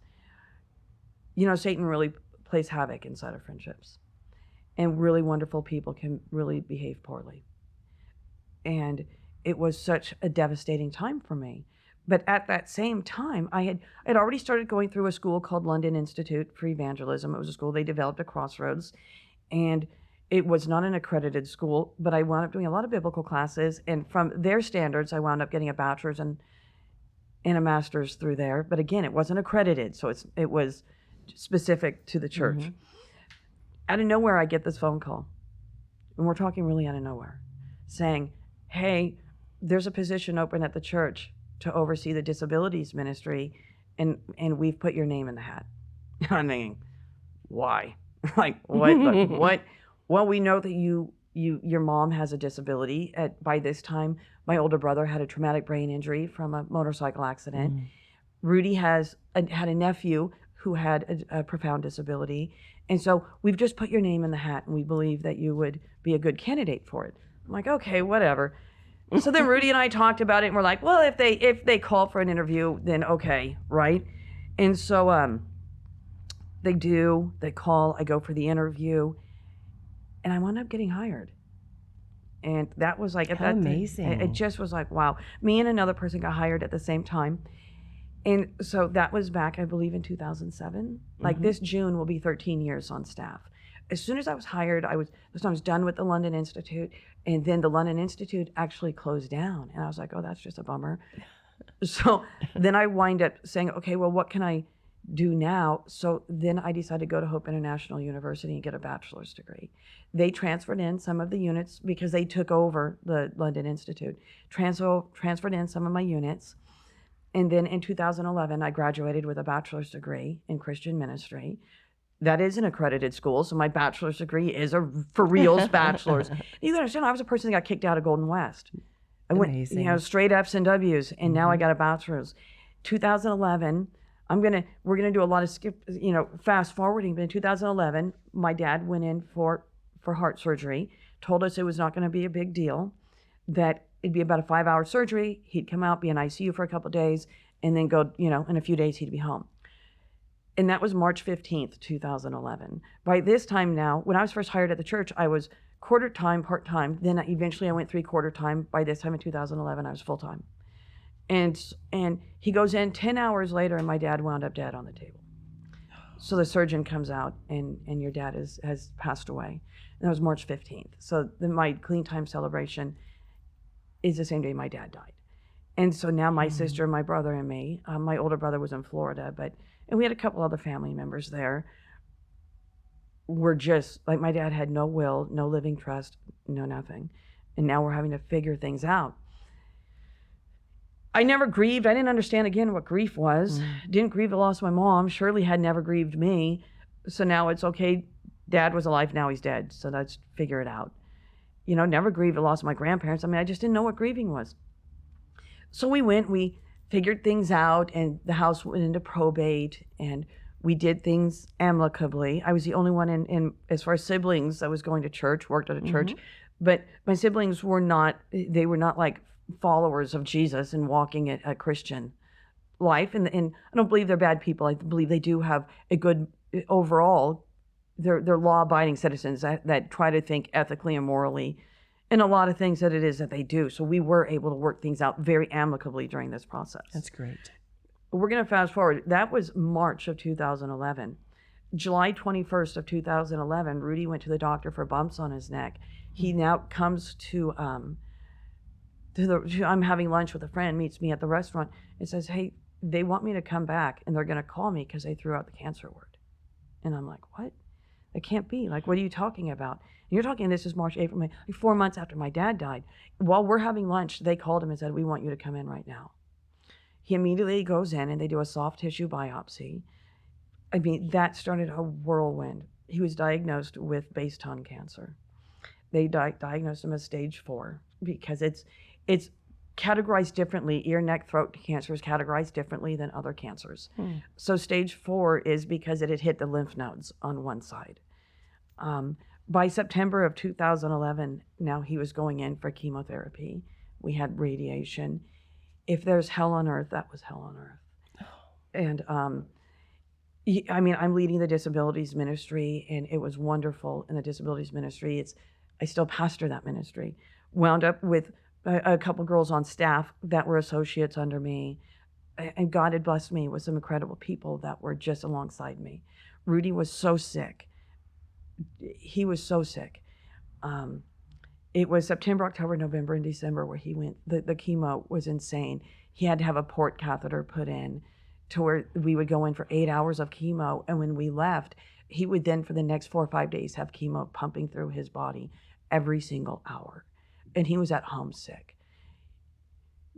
Satan really plays havoc inside of friendships. And really wonderful people can really behave poorly. And it was such a devastating time for me. But at that same time, I had already started going through a school called London Institute for Evangelism. It was a school they developed at Crossroads. And it was not an accredited school, but I wound up doing a lot of biblical classes. And from their standards, I wound up getting a bachelor's and a master's through there. But again, it wasn't accredited, so it was specific to the church. Out of nowhere, I get this phone call. And we're talking really out of nowhere, saying, hey, there's a position open at the church to oversee the disabilities ministry, and we've put your name in the hat. I'm thinking, why? Like, what? Like, what? Well, we know that your mom has a disability. By this time, my older brother had a traumatic brain injury from a motorcycle accident. Rudy had a nephew who had a profound disability. And so we've just put your name in the hat, and we believe that you would be a good candidate for it. I'm like, okay, whatever. So then Rudy and I talked about it, and we're like, well, if they call for an interview, then okay, right? And so they call, I go for the interview, and I wound up getting hired. And that was like, amazing. It just was like, wow. Me and another person got hired at the same time. And so that was back, I believe, in 2007. Like this June will be 13 years on staff. As soon as I was hired, I was done with the London Institute, and then the London Institute actually closed down, and I was like, oh, that's just a bummer. So then I wind up saying, okay, well, what can I do now? So then I decided to go to Hope International University and get a bachelor's degree. They transferred in some of the units because they took over the London Institute, transferred in some of my units. And then in 2011, I graduated with a bachelor's degree in Christian ministry. That is an accredited school, so my bachelor's degree is a for reals bachelor's. You understand, I was a person that got kicked out of Golden West. I went, Amazing. straight F's and W's, and now I got a bachelor's. 2011, we're gonna do a lot of fast forwarding. But in 2011, my dad went in for heart surgery. Told us it was not going to be a big deal. That it'd be about a 5-hour surgery. He'd come out, be in ICU for a couple of days, and then go. In a few days he'd be home. And that was March 15th, 2011. By this time now, when I was first hired at the church, I was quarter time, part time. Then eventually I went 3/4 time. By this time in 2011, I was full time. And he goes in 10 hours later, and my dad wound up dead on the table. So the surgeon comes out, and your dad has passed away. And that was March 15th. So my clean time celebration is the same day my dad died. And so now my sister, my brother, and me, my older brother was in Florida, and we had a couple other family members there. We're just, like, my dad had no will, no living trust, no nothing. And now we're having to figure things out. I never grieved. I didn't understand, again, what grief was. Didn't grieve the loss of my mom. Shirley had never grieved me. So now it's okay. Dad was alive, now he's dead. So let's figure it out. Never grieved the loss of my grandparents. I just didn't know what grieving was. So we figured things out, and the house went into probate, and we did things amicably. I was the only one in as far as siblings that was going to church, worked at a church, but my siblings were not like followers of Jesus and walking a Christian life. And I don't believe they're bad people. I believe they do have a good overall. They're law-abiding citizens that try to think ethically and morally in a lot of things that it is that they do. So we were able to work things out very amicably during this process. That's great. We're going to fast forward. That was March of 2011. July 21st of 2011, Rudy went to the doctor for bumps on his neck. He now comes to I'm having lunch with a friend, meets me at the restaurant, and says, hey, they want me to come back, and they're going to call me because they threw out the cancer word. And I'm like, what? It can't be. Like, what are you talking about? And you're talking, this is March, April, May, like 4 months after my dad died. While we're having lunch, they called him and said, we want you to come in right now. He immediately goes in, and they do a soft tissue biopsy. That started a whirlwind. He was diagnosed with base tongue cancer. They diagnosed him as stage 4 because it's categorized differently. Ear, neck, throat cancer is categorized differently than other cancers. So stage 4 is because it had hit the lymph nodes on one side. By September of 2011, now he was going in for chemotherapy. We had radiation. If there's hell on earth, that was hell on earth. And I'm leading the disabilities ministry, and it was wonderful in the disabilities ministry. I still pastor that ministry. Wound up with a couple girls on staff that were associates under me, and God had blessed me with some incredible people that were just alongside me. Rudy was so sick. He was so sick. It was September, October, November, and December where he went. The chemo was insane. He had to have a port catheter put in to where we would go in for 8 hours of chemo. And when we left, he would then for the next 4 or 5 days have chemo pumping through his body every single hour. And he was at home sick.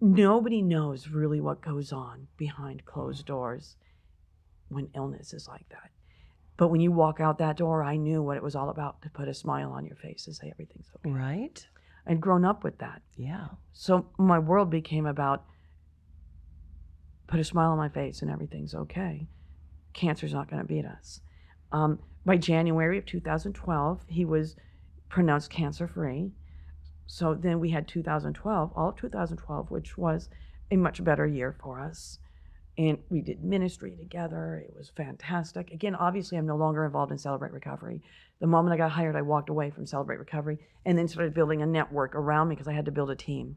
Nobody knows really what goes on behind closed doors when illness is like that. But when you walk out that door, I knew what it was all about, to put a smile on your face and say everything's okay. Right. I'd grown up with that. Yeah. So my world became about put a smile on my face and everything's okay. Cancer's not going to beat us. By January of 2012, he was pronounced cancer-free. So then we had 2012, all of 2012, which was a much better year for us. And we did ministry together. It was fantastic. Again, obviously, I'm no longer involved in Celebrate Recovery. The moment I got hired, I walked away from Celebrate Recovery and then started building a network around me because I had to build a team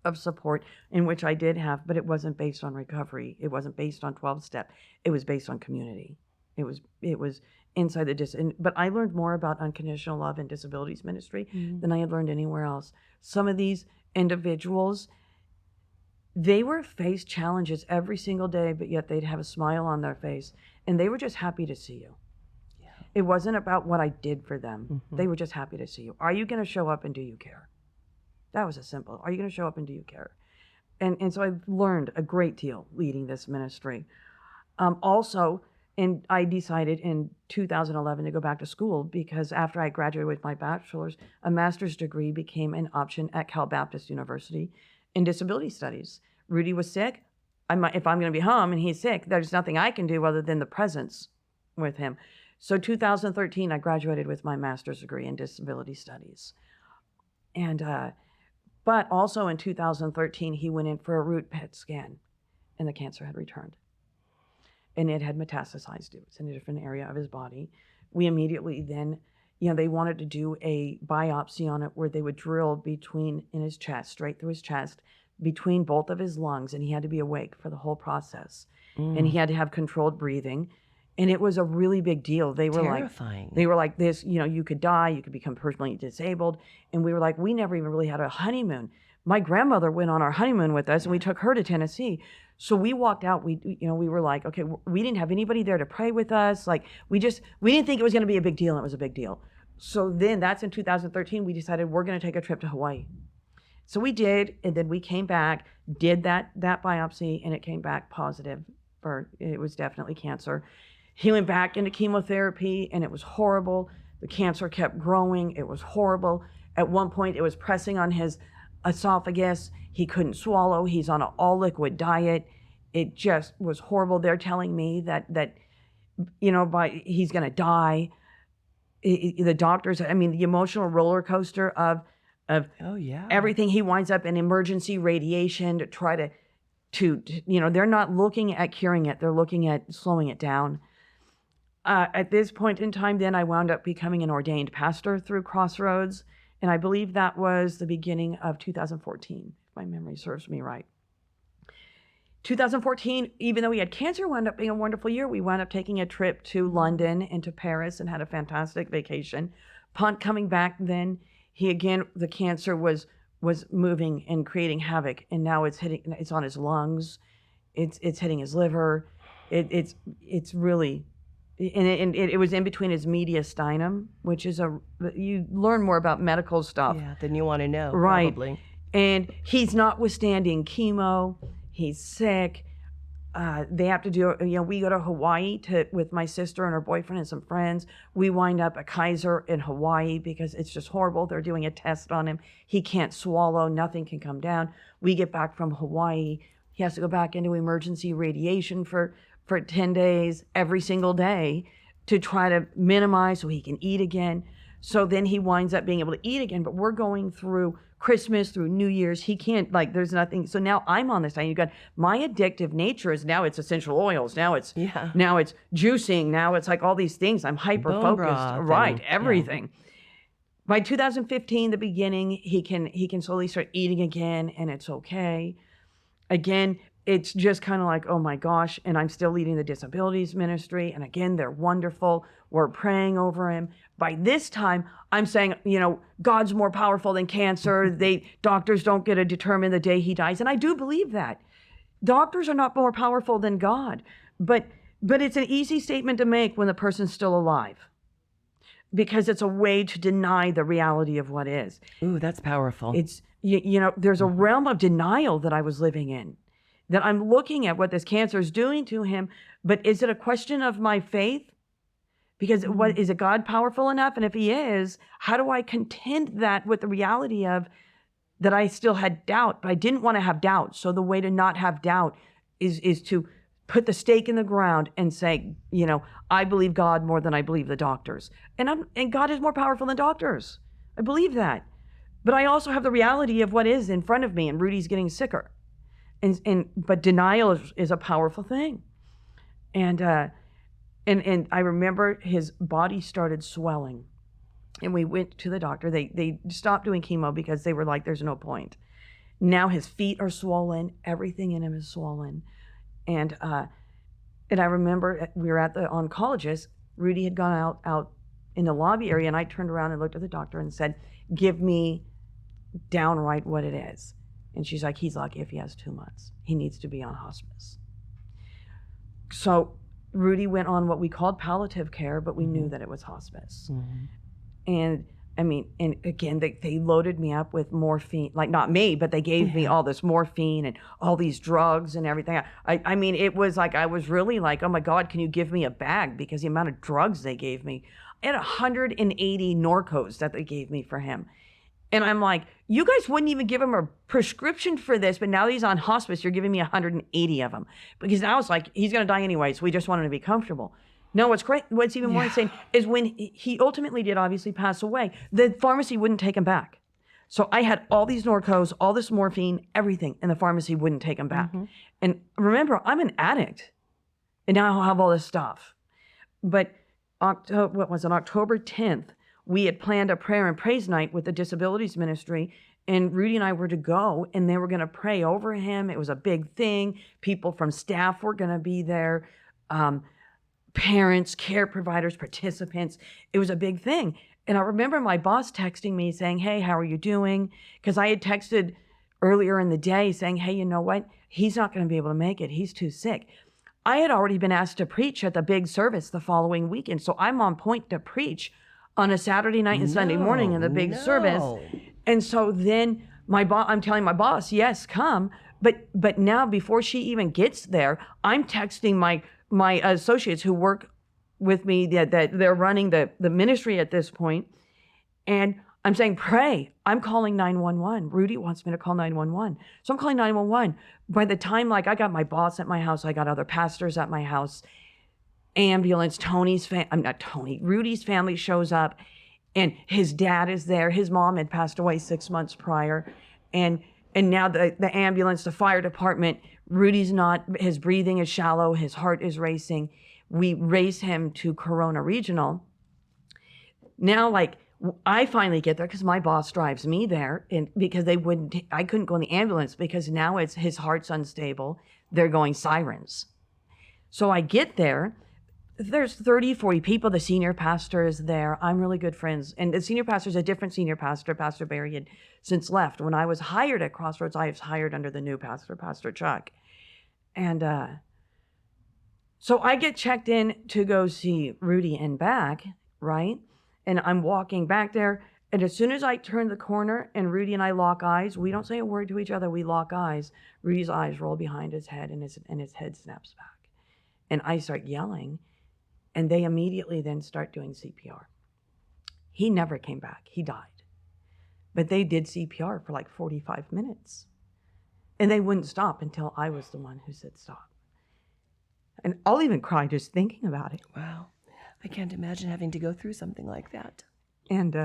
of support, in which I did have, but it wasn't based on recovery. It wasn't based on 12-step. It was based on community. It was inside but I learned more about unconditional love and disabilities ministry than I had learned anywhere else. Some of these individuals, they were faced challenges every single day, but yet they'd have a smile on their face, and they were just happy to see you. Yeah. It wasn't about what I did for them. They were just happy to see you. Are you going to show up, and do you care? That was a simple. Are you going to show up, and do you care? And so I've learned a great deal leading this ministry. Also, and I decided in 2011 to go back to school because after I graduated with my bachelor's, a master's degree became an option at Cal Baptist University in disability studies. Rudy was sick. If I'm going to be home and he's sick, there's nothing I can do other than the presence with him. So 2013, I graduated with my master's degree in disability studies. And but also in 2013, he went in for a root PET scan, and the cancer had returned. And it had metastasized. It was in a different area of his body. We immediately then, they wanted to do a biopsy on it where they would drill in his chest, straight through his chest, between both of his lungs, and he had to be awake for the whole process. And he had to have controlled breathing. And it was a really big deal. They were terrifying. They were like this, you could die, you could become permanently disabled. And we were like, we never even really had a honeymoon. My grandmother went on our honeymoon with us, and we took her to Tennessee. So we walked out, we were like, okay, we didn't have anybody there to pray with us. Like, we didn't think it was going to be a big deal, and it was a big deal. So then that's in 2013, we decided we're going to take a trip to Hawaii. So we did, and then we came back, did that biopsy, and it came back positive it was definitely cancer. He went back into chemotherapy, and it was horrible. The cancer kept growing. It was horrible. At one point, it was pressing on his esophagus. He couldn't swallow. He's on an all liquid diet. It just was horrible. They're telling me that he's going to die. The doctors, the emotional roller coaster of everything. He winds up in emergency radiation to try to they're not looking at curing it. They're looking at slowing it down. At this point in time, then I wound up becoming an ordained pastor through Crossroads. And I believe that was the beginning of 2014, if my memory serves me right. 2014, even though he had cancer, wound up being a wonderful year. We wound up taking a trip to London and to Paris and had a fantastic vacation. Upon coming back then, the cancer was moving and creating havoc. And now it's on his lungs. It's hitting his liver. It's really... And it was in between his mediastinum, which is you learn more about medical stuff. Yeah, than you want to know, right. Probably. And he's not withstanding chemo. He's sick. They have to do, we go to Hawaii with my sister and her boyfriend and some friends. We wind up at Kaiser in Hawaii because it's just horrible. They're doing a test on him. He can't swallow. Nothing can come down. We get back from Hawaii. He has to go back into emergency radiation for 10 days, every single day, to try to minimize so he can eat again. So then he winds up being able to eat again, but we're going through Christmas, through New Year's. He can't, there's nothing. So now I'm on this. You got my addictive nature is now it's essential oils. Now it's juicing. Now it's like all these things. I'm hyper focused. Right. Everything. Yeah. By 2015, the beginning, he can slowly start eating again, and it's okay. Again, it's just kind of like, oh my gosh, and I'm still leading the disabilities ministry. And again, they're wonderful. We're praying over him. By this time, I'm saying, God's more powerful than cancer. Doctors don't get to determine the day he dies. And I do believe that. Doctors are not more powerful than God. But it's an easy statement to make when the person's still alive, because it's a way to deny the reality of what is. Ooh, that's powerful. It's, there's a realm of denial that I was living in, that I'm looking at what this cancer is doing to him, but is it a question of my faith? Because is it God powerful enough? And if he is, how do I contend that with the reality of that I still had doubt, but I didn't want to have doubt. So the way to not have doubt is to put the stake in the ground and say, I believe God more than I believe the doctors. And God is more powerful than doctors. I believe that. But I also have the reality of what is in front of me, and Rudy's getting sicker. But denial is a powerful thing. And I remember his body started swelling, and we went to the doctor. They stopped doing chemo because they were like, there's no point. Now his feet are swollen. Everything in him is swollen. And And I remember we were at the oncologist. Rudy had gone out in the lobby area, and I turned around and looked at the doctor and said, "Give me downright what it is." And she's like, "He's lucky if he has 2 months. He needs to be on hospice." So Rudy went on what we called palliative care, but we knew that it was hospice. And I mean, and again, they loaded me up with morphine, like not me, but they gave me all this morphine and all these drugs and everything. I mean, it was like, I was really like, oh my God, can you give me a bag? Because the amount of drugs they gave me. I had 180 Norcos that they gave me for him. And I'm like, you guys wouldn't even give him a prescription for this, but now that he's on hospice, you're giving me 180 of them. Because now it's like, he's going to die anyways. We just want him to be comfortable. No, what's even more insane is when he ultimately did obviously pass away, the pharmacy wouldn't take him back. So I had all these Norcos, all this morphine, everything, and the pharmacy wouldn't take him back. And remember, I'm an addict, and now I have all this stuff. But October 10th, we had planned a prayer and praise night with the disabilities ministry, and Rudy and I were to go, and they were going to pray over him. It was a big thing. People from staff were going to be there. Parents, care providers, participants. It was a big thing. And I remember my boss texting me saying, "Hey, how are you doing?" Because I had texted earlier in the day saying, "Hey, you know what? He's not going to be able to make it. He's too sick." I had already been asked to preach at the big service the following weekend. So I'm on point to preach on a Saturday night and Sunday morning in the big service. And so then I'm telling my boss, "Yes, come." But now before she even gets there, I'm texting my associates who work with me that they're running the ministry at this point, and I'm saying, "Pray." I'm calling 911. Rudy wants me to call 911. So I'm calling 911. By the time, like, I got my boss at my house, I got other pastors at my house, ambulance, Rudy's family shows up, and his dad is there. His mom had passed away 6 months prior. And now the ambulance, the fire department, Rudy's not, his breathing is shallow, his heart is racing. We race him to Corona Regional. Now, like, I finally get there because my boss drives me there, and because I couldn't go in the ambulance because now his heart's unstable. They're going sirens. So I get there. There's 30, 40 people. The senior pastor is there. I'm really good friends. And the senior pastor is a different senior pastor. Pastor Barry had since left. When I was hired at Crossroads, I was hired under the new pastor, Pastor Chuck. And so I get checked in to go see Rudy and back, right? And I'm walking back there. And as soon as I turn the corner and Rudy and I lock eyes, we don't say a word to each other. We lock eyes. Rudy's eyes roll behind his head, and his head snaps back. And I start yelling. And they immediately then start doing CPR. He never came back. He died. But they did CPR for like 45 minutes. And they wouldn't stop until I was the one who said stop. And I'll even cry just thinking about it. Wow. I can't imagine having to go through something like that. And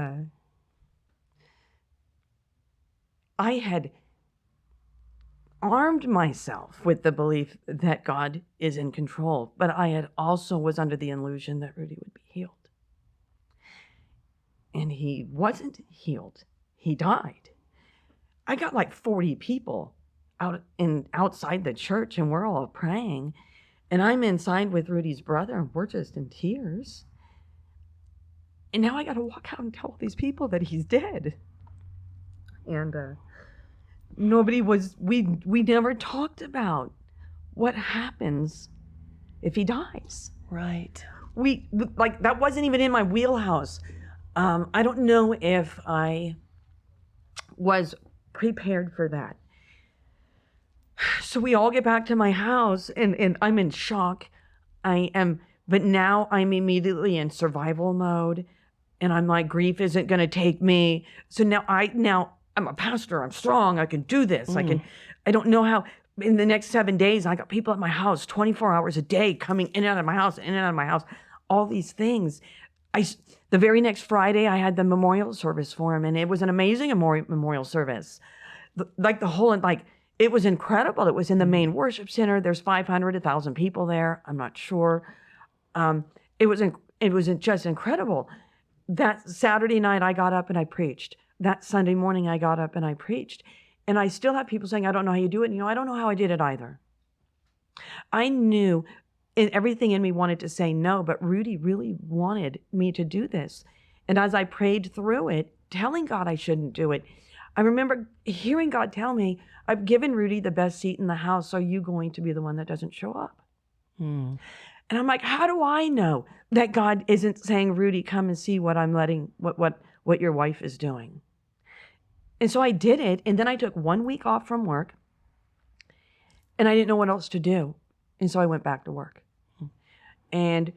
I had armed myself with the belief that God is in control, but I had also was under the illusion that Rudy would be healed. And he wasn't healed. He died. I got like 40 people outside the church, and we're all praying. And I'm inside with Rudy's brother, and we're just in tears. And now I got to walk out and tell all these people that he's dead. And we never talked about what happens if he dies. Right. That wasn't even in my wheelhouse. I don't know if I was prepared for that. So we all get back to my house, and I'm in shock. But now I'm immediately in survival mode, and I'm like, grief isn't going to take me. So now I'm a pastor. I'm strong. I can do this. I don't know how. In the next 7 days, I got people at my house 24 hours a day coming in and out of my house, all these things. The very next Friday, I had the memorial service for him, and it was an amazing memorial service. It was incredible. It was in the main worship center. There's 500, 1,000 people there. I'm not sure. It was just incredible. That Saturday night, I got up and I preached. That Sunday morning, I got up and I preached. And I still have people saying, "I don't know how you do it." And I don't know how I did it either. I knew and everything in me wanted to say no, but Rudy really wanted me to do this. And as I prayed through it, telling God I shouldn't do it, I remember hearing God tell me, I've given Rudy the best seat in the house. Are you going to be the one that doesn't show up? And I'm like, how do I know that God isn't saying, Rudy, come and see what I'm letting, what your wife is doing? And so I did it. And then I took 1 week off from work and I didn't know what else to do. And so I went back to work. And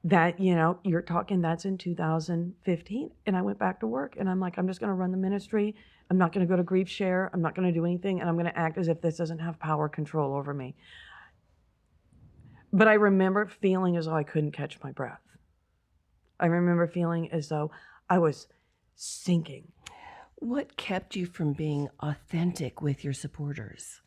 that, you're talking, that's in 2015. And I went back to work and I'm like, I'm just going to run the ministry. I'm not going to go to grief share. I'm not going to do anything. And I'm going to act as if this doesn't have power control over me. But I remember feeling as though I couldn't catch my breath. I remember feeling as though I was sinking. What kept you from being authentic with your supporters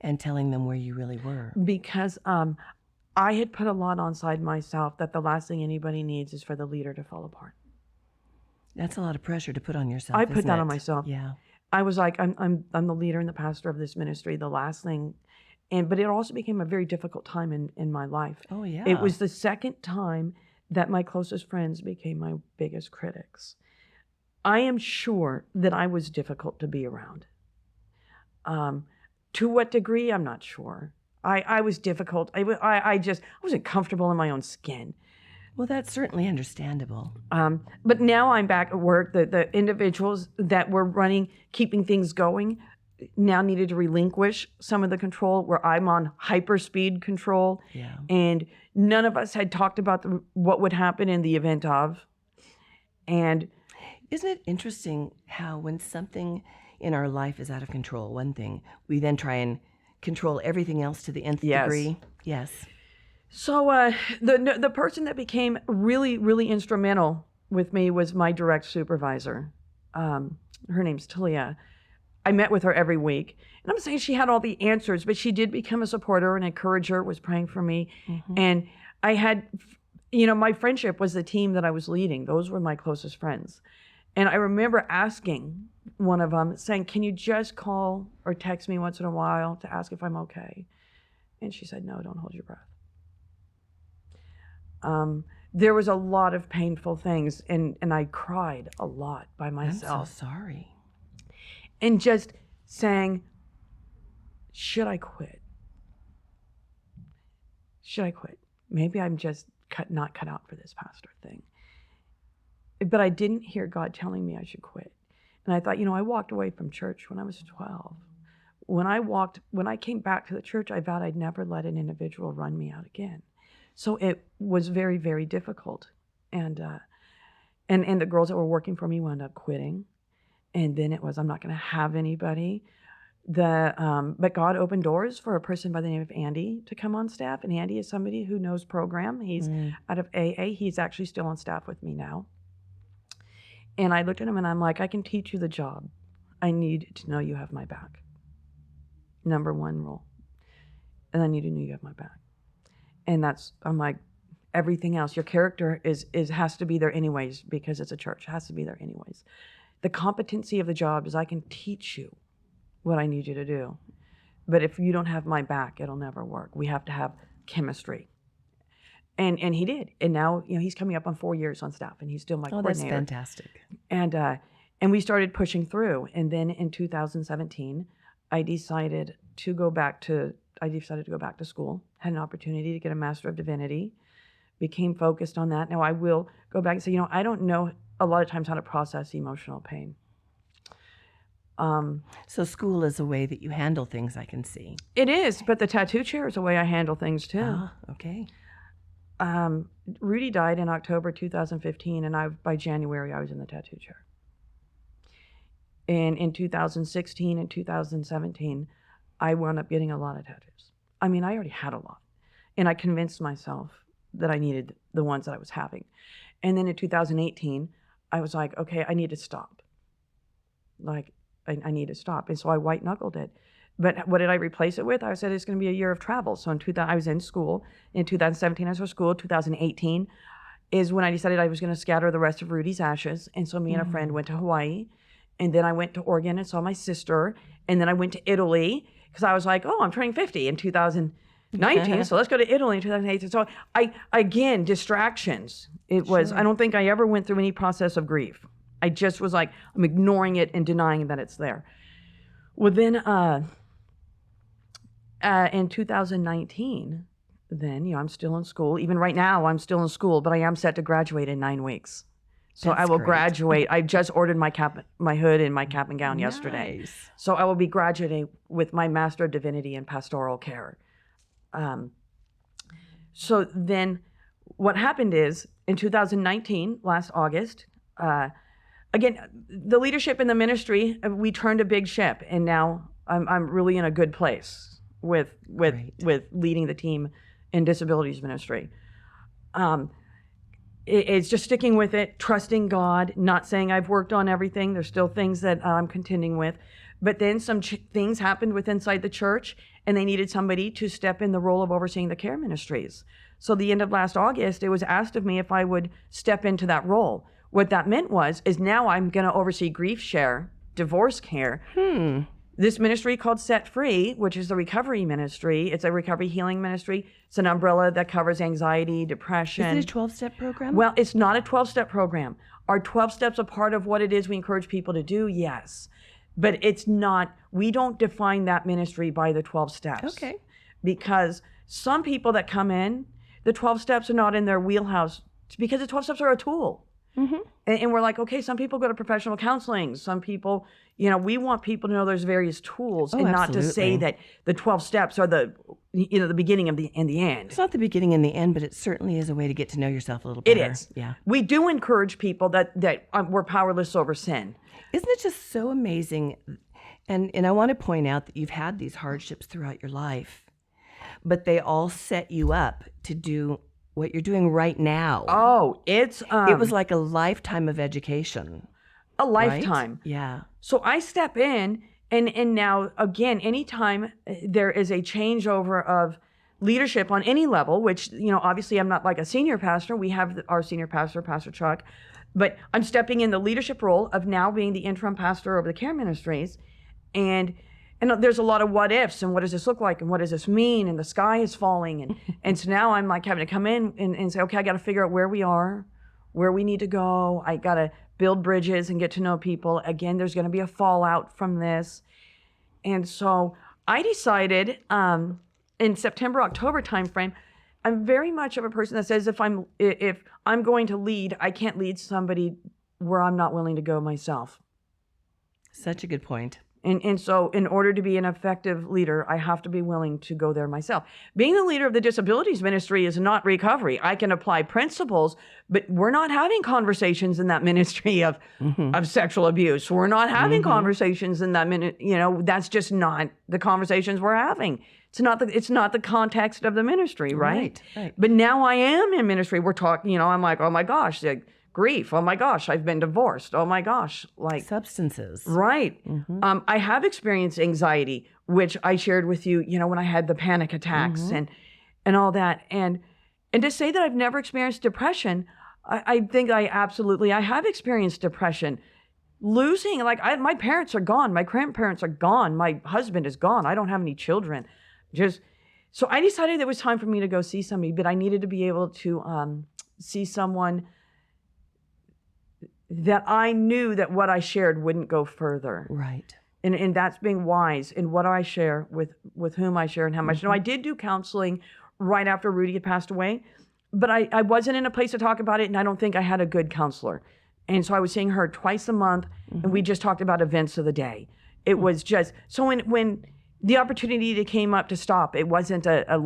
and telling them where you really were? Because I had put a lot on myself that the last thing anybody needs is for the leader to fall apart. That's a lot of pressure to put on yourself. I put that on myself. Yeah. I was like, I'm the leader and the pastor of this ministry. The last thing, but it also became a very difficult time in my life. Oh yeah. It was the second time that my closest friends became my biggest critics. I am sure that I was difficult to be around. To what degree, I'm not sure. I was difficult. I wasn't comfortable in my own skin. Well, that's certainly understandable. But now I'm back at work. The individuals that were keeping things going, now needed to relinquish some of the control where I'm on hyperspeed control. Yeah. And none of us had talked about what would happen in the event of. And isn't it interesting how when something in our life is out of control, one thing, we then try and control everything else to the nth degree? Yes. So the person that became really, really instrumental with me was my direct supervisor. Her name's Talia. I met with her every week. And I'm saying she had all the answers, but she did become a supporter and encourager, was praying for me. Mm-hmm. And I had, my friendship was the team that I was leading. Those were my closest friends. And I remember asking one of them, saying, can you just call or text me once in a while to ask if I'm okay? And she said, no, don't hold your breath. There was a lot of painful things, and I cried a lot by myself. I'm so sorry. And just saying, should I quit? Should I quit? Maybe I'm just not cut out for this pastor thing. But I didn't hear God telling me I should quit. And I thought, I walked away from church when I was 12. When I came back to the church, I vowed I'd never let an individual run me out again. So it was very, very difficult. And the girls that were working for me wound up quitting. And then it was, I'm not going to have anybody. But God opened doors for a person by the name of Andy to come on staff. And Andy is somebody who knows program. He's out of AA. He's actually still on staff with me now. And I looked at him and I'm like, I can teach you the job. I need to know you have my back. Number one rule. And I need to know you have my back. And I'm like, everything else, your character has to be there anyways because it's a church. It has to be there anyways. The competency of the job is I can teach you what I need you to do. But if you don't have my back, it'll never work. We have to have chemistry. And he did. And now, he's coming up on 4 years on staff and he's still my coordinator. That's fantastic. And we started pushing through. And then in 2017, I decided to go back to school, had an opportunity to get a Master of Divinity, became focused on that. Now I will go back and say, I don't know a lot of times how to process emotional pain. So school is a way that you handle things, I can see. It is, but the tattoo chair is a way I handle things too. Ah, okay. Rudy died in October 2015, and by January I was in the tattoo chair. And in 2016 and 2017, I wound up getting a lot of tattoos. I mean, I already had a lot. And I convinced myself that I needed the ones that I was having. And then in 2018, I was like, okay, I need to stop. I need to stop. And so I white knuckled it. But what did I replace it with? I said it's going to be a year of travel. So I was in school. In 2017, I was in school. 2018 is when I decided I was going to scatter the rest of Rudy's ashes. And so me and a friend went to Hawaii. And then I went to Oregon and saw my sister. And then I went to Italy because I was like, oh, I'm turning 50 in 2000. 19, so let's go to Italy in 2008. So again, distractions. It was, Sure. I don't think I ever went through any process of grief. I just was like, I'm ignoring it and denying that it's there. Well, then in 2019, then, I'm still in school. Even right now, I'm still in school, but I am set to graduate in 9 weeks. So That's I will great. graduate. I just ordered my hood and my cap and gown yesterday. Nice. So I will be graduating with my Master of Divinity in Pastoral Care. So then what happened is in 2019, last August, again, the leadership in the ministry, we turned a big ship, and now I'm really in a good place with leading the team in disabilities ministry. It's just sticking with it, trusting God, not saying I've worked on everything. There's still things that I'm contending with. But then some things happened inside the church, and they needed somebody to step in the role of overseeing the care ministries. So the end of last August, it was asked of me if I would step into that role. What that meant is now I'm going to oversee grief share, divorce care. This ministry called Set Free, which is the recovery ministry. It's a recovery healing ministry. It's an umbrella that covers anxiety, depression. Is it a 12-step program? Well, it's not a 12-step program. Are 12 steps a part of what it is we encourage people to do? Yes. But it's not, we don't define that ministry by the 12 steps. Okay. Because some people that come in, the 12 steps are not in their wheelhouse because the 12 steps are a tool. Mm-hmm. And we're like, okay, some people go to professional counseling. Some people, we want people to know there's various tools and not to say that the 12 steps are the beginning and the end. It's not the beginning and the end, but it certainly is a way to get to know yourself a little better. It is. Yeah. We do encourage people that we're powerless over sin. Isn't it just so amazing? And I want to point out that you've had these hardships throughout your life, but they all set you up to do what you're doing right now. Oh, it was like a lifetime of education. A lifetime. Right? Yeah. So I step in, and now, again, anytime there is a changeover of leadership on any level, which, obviously I'm not like a senior pastor. We have our senior pastor, Pastor Chuck, but I'm stepping in the leadership role of now being the interim pastor of the care ministries. And there's a lot of what ifs, and what does this look like, and what does this mean, and the sky is falling. And so now I'm like having to come in and say, okay, I got to figure out where we are, where we need to go. I got to build bridges and get to know people. Again, there's going to be a fallout from this. And so I decided in September, October timeframe, I'm very much of a person that says if I'm going to lead, I can't lead somebody where I'm not willing to go myself. Such a good point. And so in order to be an effective leader, I have to be willing to go there myself. Being the leader of the disabilities ministry is not recovery. I can apply principles, but we're not having conversations in that ministry of sexual abuse. We're not having conversations in that that's just not the conversations we're having. It's not the context of the ministry, right? Right. But now I am in ministry. We're talking, I'm like, oh my gosh, grief. Oh my gosh, I've been divorced. Oh my gosh, like substances. Right. I have experienced anxiety, which I shared with you, when I had the panic attacks and all that. And to say that I've never experienced depression, I think I have experienced depression. Losing, my parents are gone. My grandparents are gone. My husband is gone. I don't have any children. So I decided it was time for me to go see somebody, but I needed to be able to see someone that I knew that what I shared wouldn't go further. Right. And that's being wise in what I share with whom I share and how much. Now, I did do counseling right after Rudy had passed away, but I wasn't in a place to talk about it, and I don't think I had a good counselor. And so I was seeing her twice a month, and we just talked about events of the day. It was just, so when the opportunity came up to stop, it wasn't a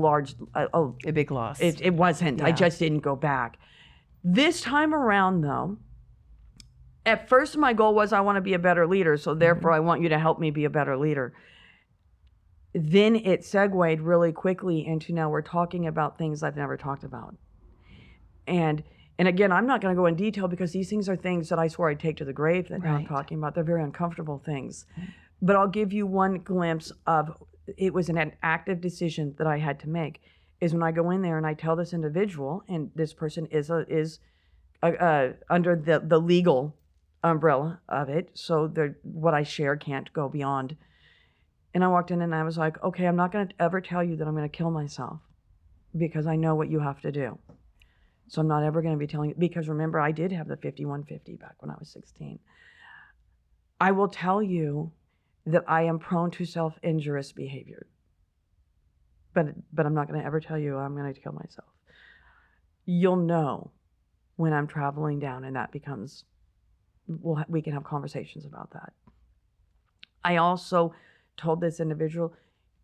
big loss. It wasn't. Yeah. I just didn't go back. This time around, though, at first, my goal was I want to be a better leader, so therefore I want you to help me be a better leader. Then it segued really quickly into now we're talking about things I've never talked about. And again, I'm not going to go in detail because these things are things that I swore I'd take to the grave that now I'm talking about. They're very uncomfortable things. But I'll give you one glimpse of it was an active decision that I had to make, is when I go in there and I tell this individual, and this person is under the legal umbrella of it, so what I share can't go beyond. And I walked in and I was like, okay, I'm not going to ever tell you that I'm going to kill myself because I know what you have to do. So I'm not ever going to be telling you, because remember, I did have the 5150 back when I was 16. I will tell you that I am prone to self-injurious behavior. But I'm not going to ever tell you I'm going to kill myself. You'll know when I'm traveling down, and that becomes, we can have conversations about that. I also told this individual,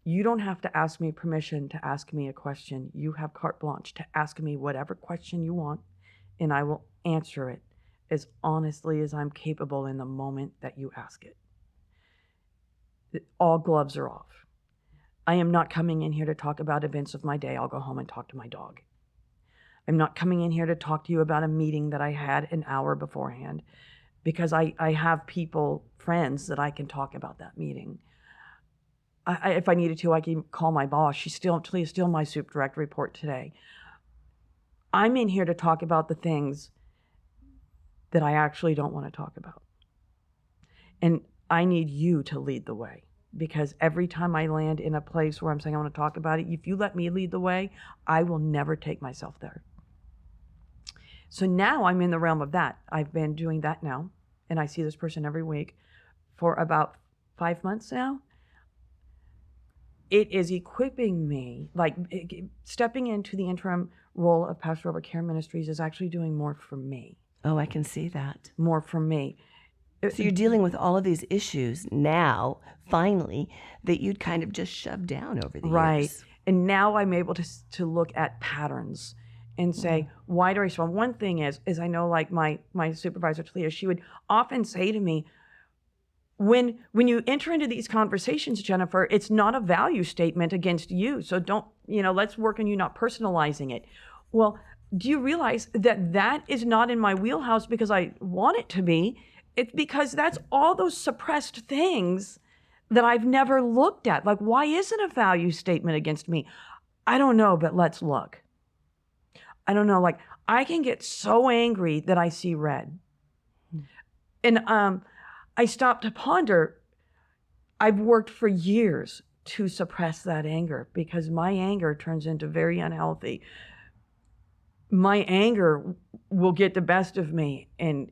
you don't have to ask me permission to ask me a question. You have carte blanche to ask me whatever question you want, and I will answer it as honestly as I'm capable in the moment that you ask it. All gloves are off. I am not coming in here to talk about events of my day. I'll go home and talk to my dog. I'm not coming in here to talk to you about a meeting that I had an hour beforehand, because I have people, friends, that I can talk about that meeting. If I needed to, I can call my boss. She's still my soup direct report today. I'm in here to talk about the things that I actually don't want to talk about. And I need you to lead the way, because every time I land in a place where I'm saying I want to talk about it, if you let me lead the way, I will never take myself there. So now I'm in the realm of that. I've been doing that now, and I see this person every week for about 5 months now. It is equipping me, like stepping into the interim role of pastoral care ministries is actually doing more for me. Oh, I can see that. More for me. So you're dealing with all of these issues now, finally, that you'd kind of just shoved down over the years. And now I'm able to look at patterns and say, why do I respond? One thing is I know, like my supervisor, Talia, she would often say to me, when you enter into these conversations, Jennifer, it's not a value statement against you. So don't, let's work on you not personalizing it. Well, do you realize that is not in my wheelhouse because I want it to be? It's because that's all those suppressed things that I've never looked at. Like, why isn't a value statement against me? I don't know, but let's look. I don't know. Like, I can get so angry that I see red. And I stopped to ponder. I've worked for years to suppress that anger, because my anger turns into very unhealthy. My anger will get the best of me. And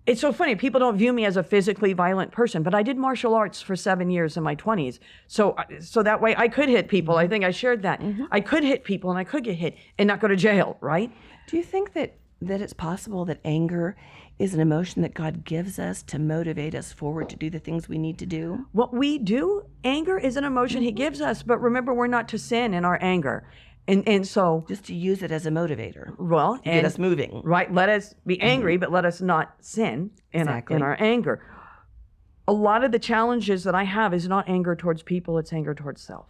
it's so funny. People don't view me as a physically violent person, but I did martial arts for 7 years in my 20s. So that way I could hit people. I think I shared that. Mm-hmm. I could hit people and I could get hit and not go to jail, right? Do you think that it's possible that anger is an emotion that God gives us to motivate us forward to do the things we need to do? What we do, anger is an emotion He gives us, but remember, we're not to sin in our anger. And so just to use it as a motivator. Well, to get us moving. Right. Let us be angry, but let us not sin in our anger. A lot of the challenges that I have is not anger towards people, it's anger towards self.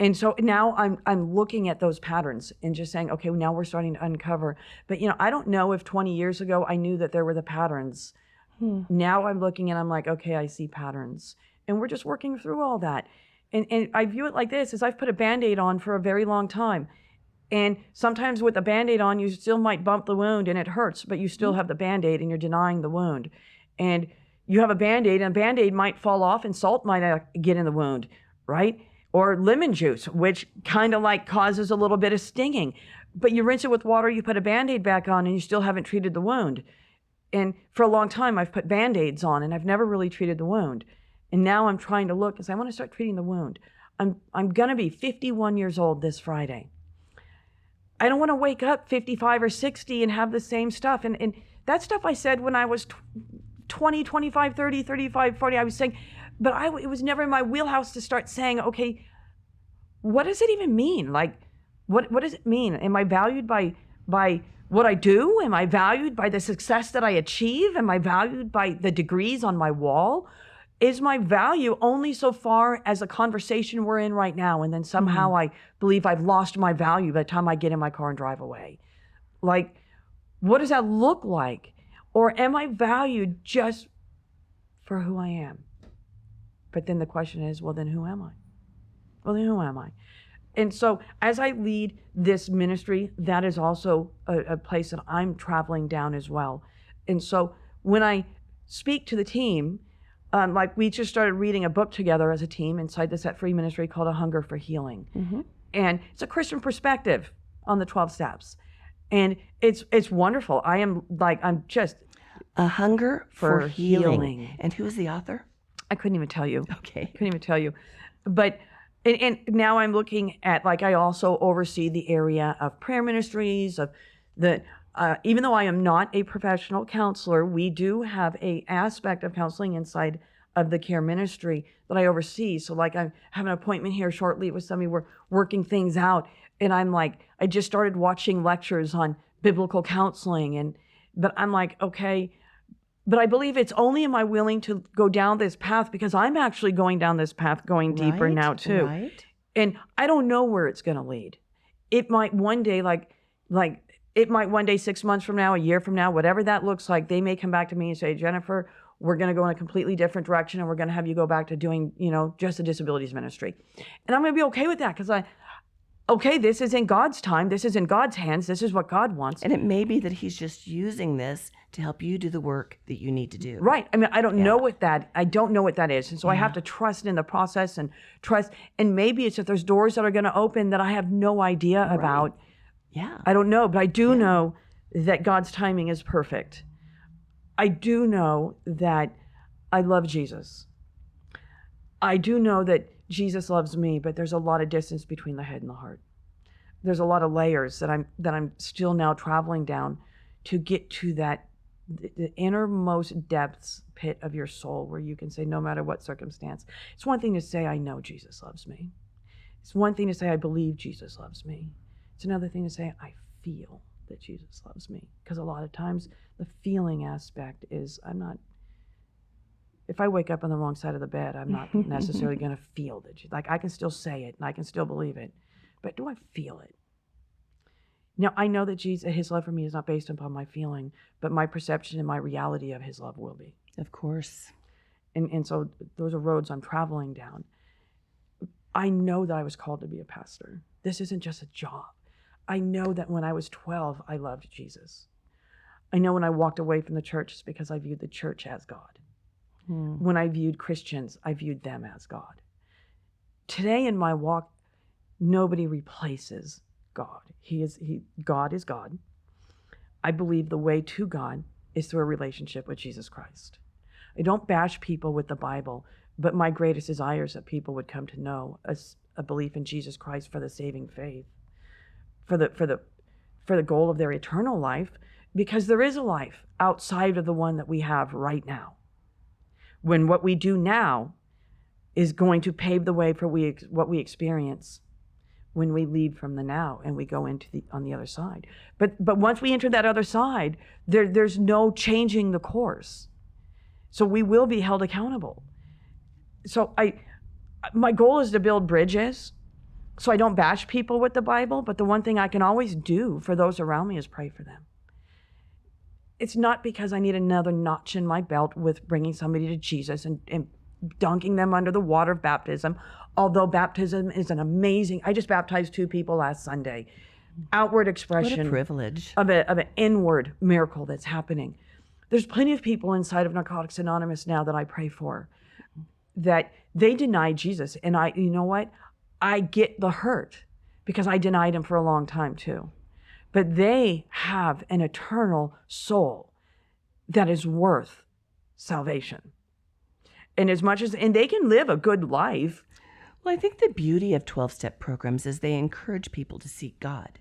And so now I'm looking at those patterns and just saying, okay, now we're starting to uncover. But I don't know if 20 years ago I knew that there were the patterns. Now I'm looking and I'm like, okay, I see patterns. And we're just working through all that. And I view it like this, is I've put a Band-Aid on for a very long time. And sometimes with a Band-Aid on, you still might bump the wound and it hurts, but you still have the Band-Aid and you're denying the wound. And you have a Band-Aid and a Band-Aid might fall off and salt might get in the wound, right? Or lemon juice, which kind of like causes a little bit of stinging. But you rinse it with water, you put a Band-Aid back on, and you still haven't treated the wound. And for a long time, I've put Band-Aids on and I've never really treated the wound. And now I'm trying to look, because I want to start treating the wound. I'm going to be 51 years old this Friday. I don't want to wake up 55 or 60 and have the same stuff. And that stuff I said when I was 20, 25, 30, 35, 40, I was saying, but it was never in my wheelhouse to start saying, okay, what does it even mean? Like, what does it mean? Am I valued by what I do? Am I valued by the success that I achieve? Am I valued by the degrees on my wall? Is my value only so far as a conversation we're in right now, and then somehow I believe I've lost my value by the time I get in my car and drive away? Like, what does that look like? Or am I valued just for who I am? But then the question is, well, then who am I? Well, then who am I? And so as I lead this ministry, that is also a place that I'm traveling down as well. And so when I speak to the team, Like we just started reading a book together as a team inside the Set Free Ministry called A Hunger for Healing. And it's a Christian perspective on the 12 steps. And it's wonderful. I'm just A Hunger for Healing. Healing. And who is the author? I couldn't even tell you. Okay. Couldn't even tell you. But and now I'm looking at, like, I also oversee the area of prayer ministries, of the even though I am not a professional counselor, we do have a aspect of counseling inside of the care ministry that I oversee. So like I have an appointment here shortly with somebody, we're working things out. And I'm like, I just started watching lectures on biblical counseling. But I'm like, okay, but I believe it's only am I willing to go down this path because I'm actually going down this path, going deeper now too. Right. And I don't know where it's going to lead. It might one day, it might one day, 6 months from now, a year from now, whatever that looks like, they may come back to me and say, Jennifer, we're going to go in a completely different direction and we're going to have you go back to doing, just a disabilities ministry. And I'm going to be okay with that because this is in God's time. This is in God's hands. This is what God wants. And it may be that he's just using this to help you do the work that you need to do. Right. I mean, I don't know what that is. And so I have to trust in the process and trust. And maybe it's that there's doors that are going to open that I have no idea about. Yeah. I don't know, but I do know that God's timing is perfect. I do know that I love Jesus. I do know that Jesus loves me, but there's a lot of distance between the head and the heart. There's a lot of layers that I'm still now traveling down to get to that the innermost depths pit of your soul where you can say, no matter what circumstance. It's one thing to say, I know Jesus loves me. It's one thing to say, I believe Jesus loves me. It's another thing to say, I feel that Jesus loves me. Because a lot of times the feeling aspect is if I wake up on the wrong side of the bed, I'm not necessarily going to feel that. I can still say it and I can still believe it. But do I feel it? Now, I know that his love for me is not based upon my feeling, but my perception and my reality of his love will be. Of course. And so those are roads I'm traveling down. I know that I was called to be a pastor. This isn't just a job. I know that when I was 12, I loved Jesus. I know when I walked away from the church, it's because I viewed the church as God. When I viewed Christians, I viewed them as God. Today in my walk, nobody replaces God. God is God. I believe the way to God is through a relationship with Jesus Christ. I don't bash people with the Bible, but my greatest desire is that people would come to know a belief in Jesus Christ for the saving faith, for the goal of their eternal life, because there is a life outside of the one that we have right now. When what we do now is going to pave the way for what we experience when we leave from the now and we go on the other side. But once we enter that other side, there's no changing the course. So we will be held accountable. So my goal is to build bridges. So I don't bash people with the Bible, but the one thing I can always do for those around me is pray for them. It's not because I need another notch in my belt with bringing somebody to Jesus and dunking them under the water of baptism, although baptism is I just baptized 2 people last Sunday. Outward expression. What a privilege. Of an inward miracle that's happening. There's plenty of people inside of Narcotics Anonymous now that I pray for that they denied Jesus. And you know what? I get the hurt because I denied him for a long time too. But they have an eternal soul that is worth salvation. And they can live a good life. Well, I think the beauty of 12-step programs is they encourage people to seek God.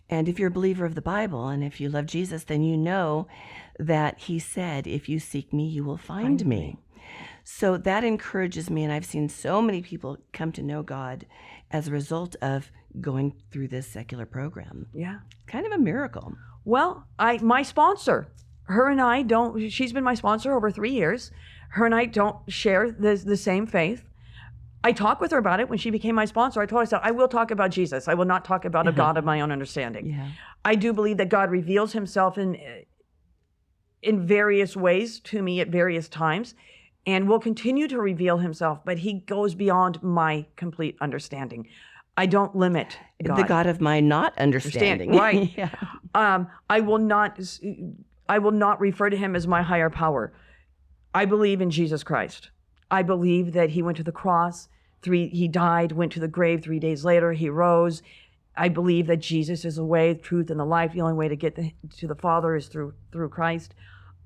And if you're a believer of the Bible and if you love Jesus, then you know that he said, if you seek me, you will find me. So that encourages me, and I've seen so many people come to know God as a result of going through this secular program. Yeah. Kind of a miracle. Well, my sponsor, she's been my sponsor over 3 years. Her and I don't share the same faith. I talked with her about it when she became my sponsor. I told her, I will talk about Jesus. I will not talk about a God of my own understanding. Yeah. I do believe that God reveals himself in various ways to me at various times and will continue to reveal himself, but he goes beyond my complete understanding. I don't limit God. The God of my not understanding. Right. Yeah. I will not refer to him as my higher power. I believe in Jesus Christ. I believe that he went to the cross. He died, went to the grave. 3 days later, he rose. I believe that Jesus is the way, the truth, and the life. The only way to get to the Father is through Christ.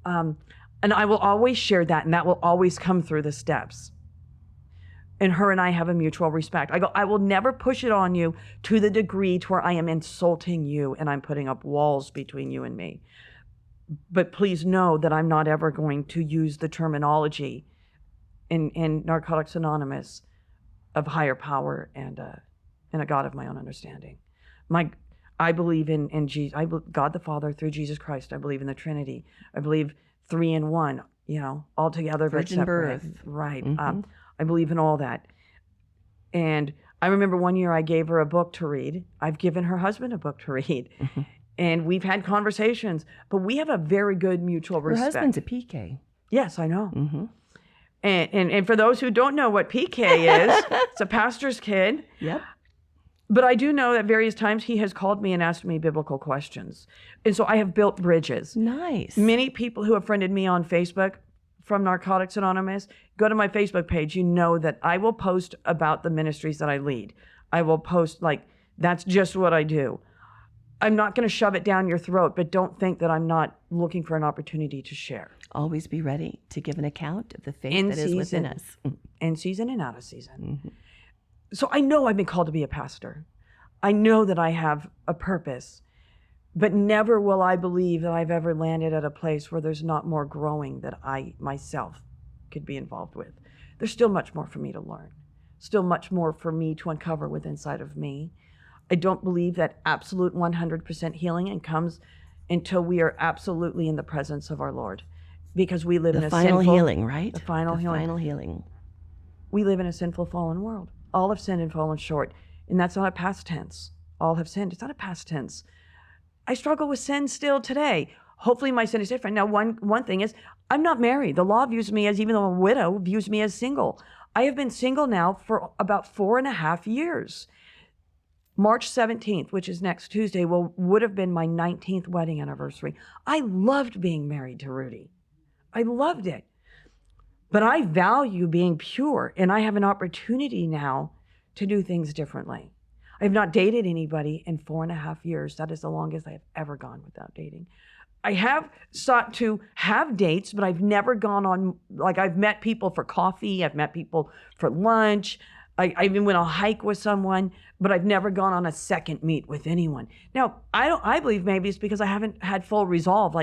And I will always share that, and that will always come through the steps. And her and I have a mutual respect. I will never push it on you to the degree to where I am insulting you and I'm putting up walls between you and me. But please know that I'm not ever going to use the terminology in Narcotics Anonymous of higher power and a God of my own understanding. I believe in Jesus. God the Father through Jesus Christ. I believe in the Trinity. I believe 3 in 1. All together but Virgin separate. birth. Right. I believe in all that. And I remember one year I gave her a book to read. I've given her husband a book to read. And we've had conversations, but we have a very good mutual Her respect. husband's a PK. Yes, I know. And for those who don't know what PK is, it's a pastor's kid. Yep. But I do know at various times he has called me and asked me biblical questions. And so I have built bridges. Nice. Many people who have friended me on Facebook from Narcotics Anonymous, go to my Facebook page. You know that I will post about the ministries that I lead. I will post that's just what I do. I'm not going to shove it down your throat, but don't think that I'm not looking for an opportunity to share. Always be ready to give an account of the faith that is within us. In season and out of season. So I know I've been called to be a pastor. I know that I have a purpose, but never will I believe that I've ever landed at a place where there's not more growing that I myself could be involved with. There's still much more for me to learn, still much more for me to uncover within inside of me. I don't believe that absolute 100% healing comes until we are absolutely in the presence of our Lord, because we live in a final sinful healing, right? The final healing. Final healing. We live in a sinful, fallen world. All have sinned and fallen short, and that's not a past tense. All have sinned. It's not a past tense. I struggle with sin still today. Hopefully my sin is different. Now, one thing is, I'm not married. The law views me as, even though I'm a widow, views me as single. I have been single now for about 4.5 years. March 17th, which is next Tuesday, would have been my 19th wedding anniversary. I loved being married to Rudy. I loved it. But I value being pure, and I have an opportunity now to do things differently. I have not dated anybody in 4.5 years. That is the longest I have ever gone without dating. I have sought to have dates, but I've never gone on, I've met people for coffee. I've met people for lunch. I even went on a hike with someone, but I've never gone on a second meet with anyone. Now, I believe maybe it's because I haven't had full resolve.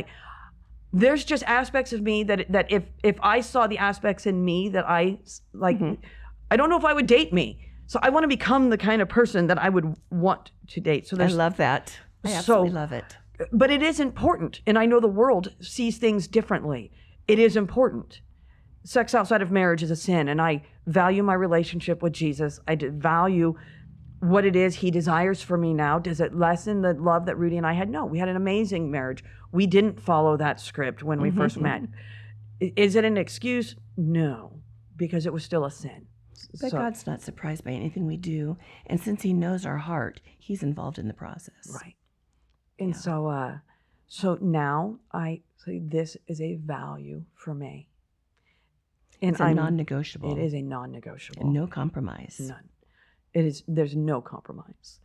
There's just aspects of me that if I saw the aspects in me that I don't know if I would date me. So I want to become the kind of person that I would want to date. So I love that. I absolutely love it. But it is important, and I know the world sees things differently. It is important. Sex outside of marriage is a sin, and I value my relationship with Jesus. I value what it is he desires for me now. Does it lessen the love that Rudy and I had? No, we had an amazing marriage. We didn't follow that script when we first met. Is it an excuse? No, because it was still a sin. But God's not surprised by anything we do, and since he knows our heart, he's involved in the process. Right. And so now I say this is a value for me. And it's a non-negotiable. It is a non-negotiable. And no compromise. None. There's no compromise.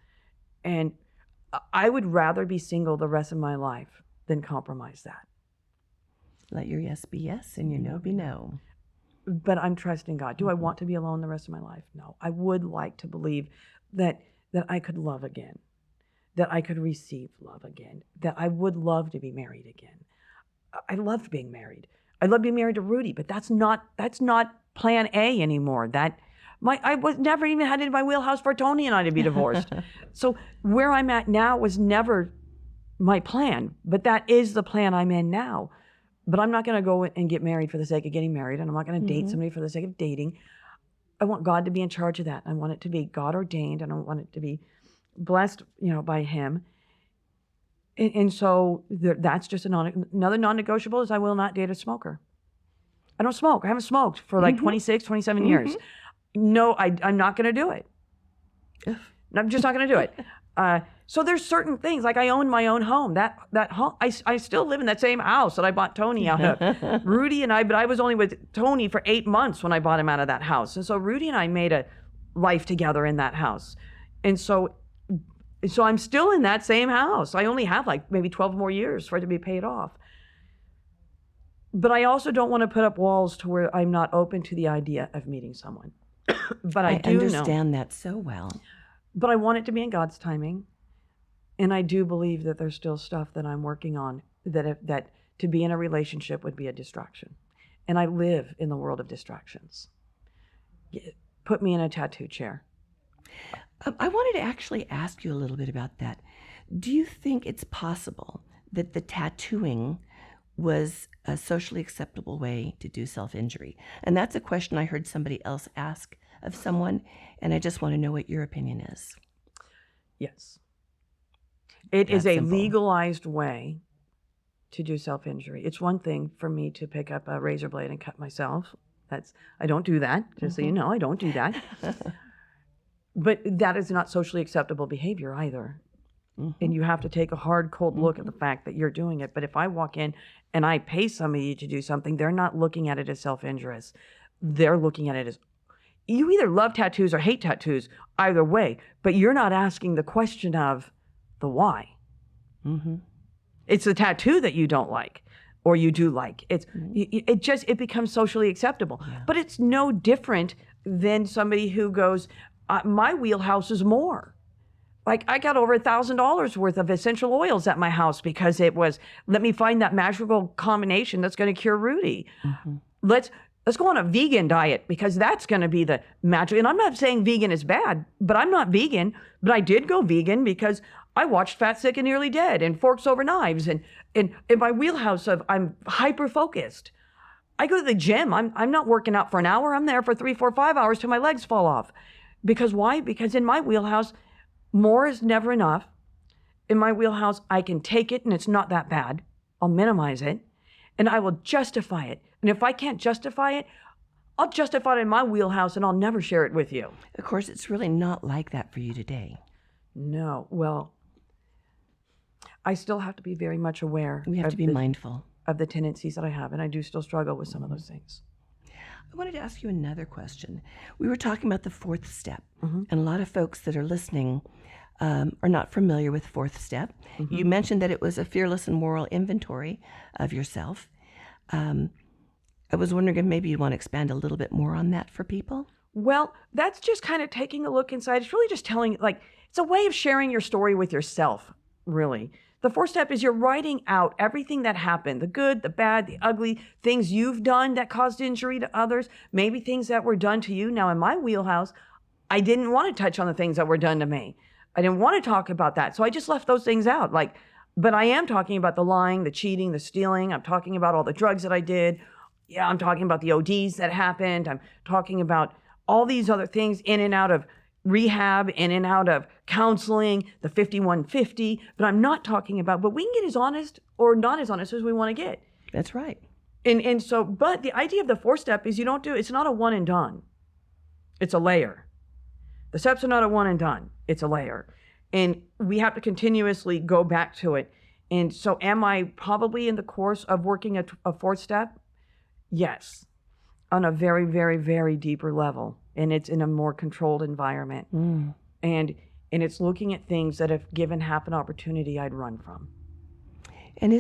And I would rather be single the rest of my life than compromise that. Let your yes be yes and your no be no. But I'm trusting God. Do I want to be alone the rest of my life? No. I would like to believe that I could love again, that I could receive love again, that I would love to be married again. I loved being married. I love being married to Rudy, but that's not plan A anymore. I was never even had it in my wheelhouse for Tony and I to be divorced. So where I'm at now was never my plan, but that is the plan I'm in now. But I'm not going to go and get married for the sake of getting married, and I'm not going to date somebody for the sake of dating. I want God to be in charge of that. I want it to be God ordained, and I want it to be blessed, by him. And so that's just another non-negotiable is I will not date a smoker. I don't smoke. I haven't smoked for 26, 27 years. No, I'm not going to do it. I'm just not going to do it. So there's certain things, like I own my own home. That home, I still live in that same house that I bought Tony out of. Rudy and I, but I was only with Tony for 8 months when I bought him out of that house. And so Rudy and I made a life together in that house. And so I'm still in that same house. I only have like maybe 12 more years for it to be paid off. But I also don't want to put up walls to where I'm not open to the idea of meeting someone. But I do understand that so well. But I want it to be in God's timing. And I do believe that there's still stuff that I'm working on that to be in a relationship would be a distraction. And I live in the world of distractions. Put me in a tattoo chair. I wanted to actually ask you a little bit about that. Do you think it's possible that the tattooing was a socially acceptable way to do self-injury? And that's a question I heard somebody else ask of someone, and I just want to know what your opinion is. Yes. It is a simple. legalized way to do self-injury. It's one thing for me to pick up a razor blade and cut myself. I don't do that, just so you know, I don't do that. But that is not socially acceptable behavior either. And you have to take a hard, cold look at the fact that you're doing it. But if I walk in and I pay somebody to do something, they're not looking at it as self-injurious. They're looking at it as, you either love tattoos or hate tattoos, either way, but you're not asking the question of the why. It's the tattoo that you don't like or you do like. It becomes socially acceptable. Yeah. But it's no different than somebody who goes, my wheelhouse is more. Like I got over $1,000 worth of essential oils at my house because it was, let me find that magical combination that's going to cure Rudy. Let's go on a vegan diet because that's going to be the magic. And I'm not saying vegan is bad, but I'm not vegan. But I did go vegan because I watched Fat, Sick, and Nearly Dead and Forks Over Knives. And in my wheelhouse of, I'm hyper-focused. I go to the gym. I'm not working out for an hour. I'm there for 3, 4, 5 hours till my legs fall off. Because why? Because in my wheelhouse, more is never enough. In my wheelhouse, I can take it and it's not that bad. I'll minimize it and I will justify it. And if I can't justify it, I'll justify it in my wheelhouse and I'll never share it with you. Of course, it's really not like that for you today. No. Well, I still have to be very much aware. We have to be mindful of the tendencies that I have. And I do still struggle with some of those things. I wanted to ask you another question. We were talking about the fourth step, and a lot of folks that are listening are not familiar with fourth step. You mentioned that it was a fearless and moral inventory of yourself. I was wondering if maybe you want to expand a little bit more on that for people. Well, that's just kind of taking a look inside. It's really just telling, it's a way of sharing your story with yourself, really. The fourth step is you're writing out everything that happened, the good, the bad, the ugly, things you've done that caused injury to others, maybe things that were done to you. Now, in my wheelhouse, I didn't want to touch on the things that were done to me. I didn't want to talk about that. So I just left those things out. But I am talking about the lying, the cheating, the stealing. I'm talking about all the drugs that I did. Yeah, I'm talking about the ODs that happened. I'm talking about all these other things in and out of rehab, in and out of counseling, the 5150, but I'm not talking about, but we can get as honest or not as honest as we want to get. That's right. And so, but the idea of the fourth step is it's not a one and done. It's a layer. The steps are not a one and done. It's a layer. And we have to continuously go back to it. And so am I probably in the course of working a fourth step? Yes. On a very, very, very deeper level. And it's in a more controlled environment. And it's looking at things that if given half an opportunity, I'd run from. And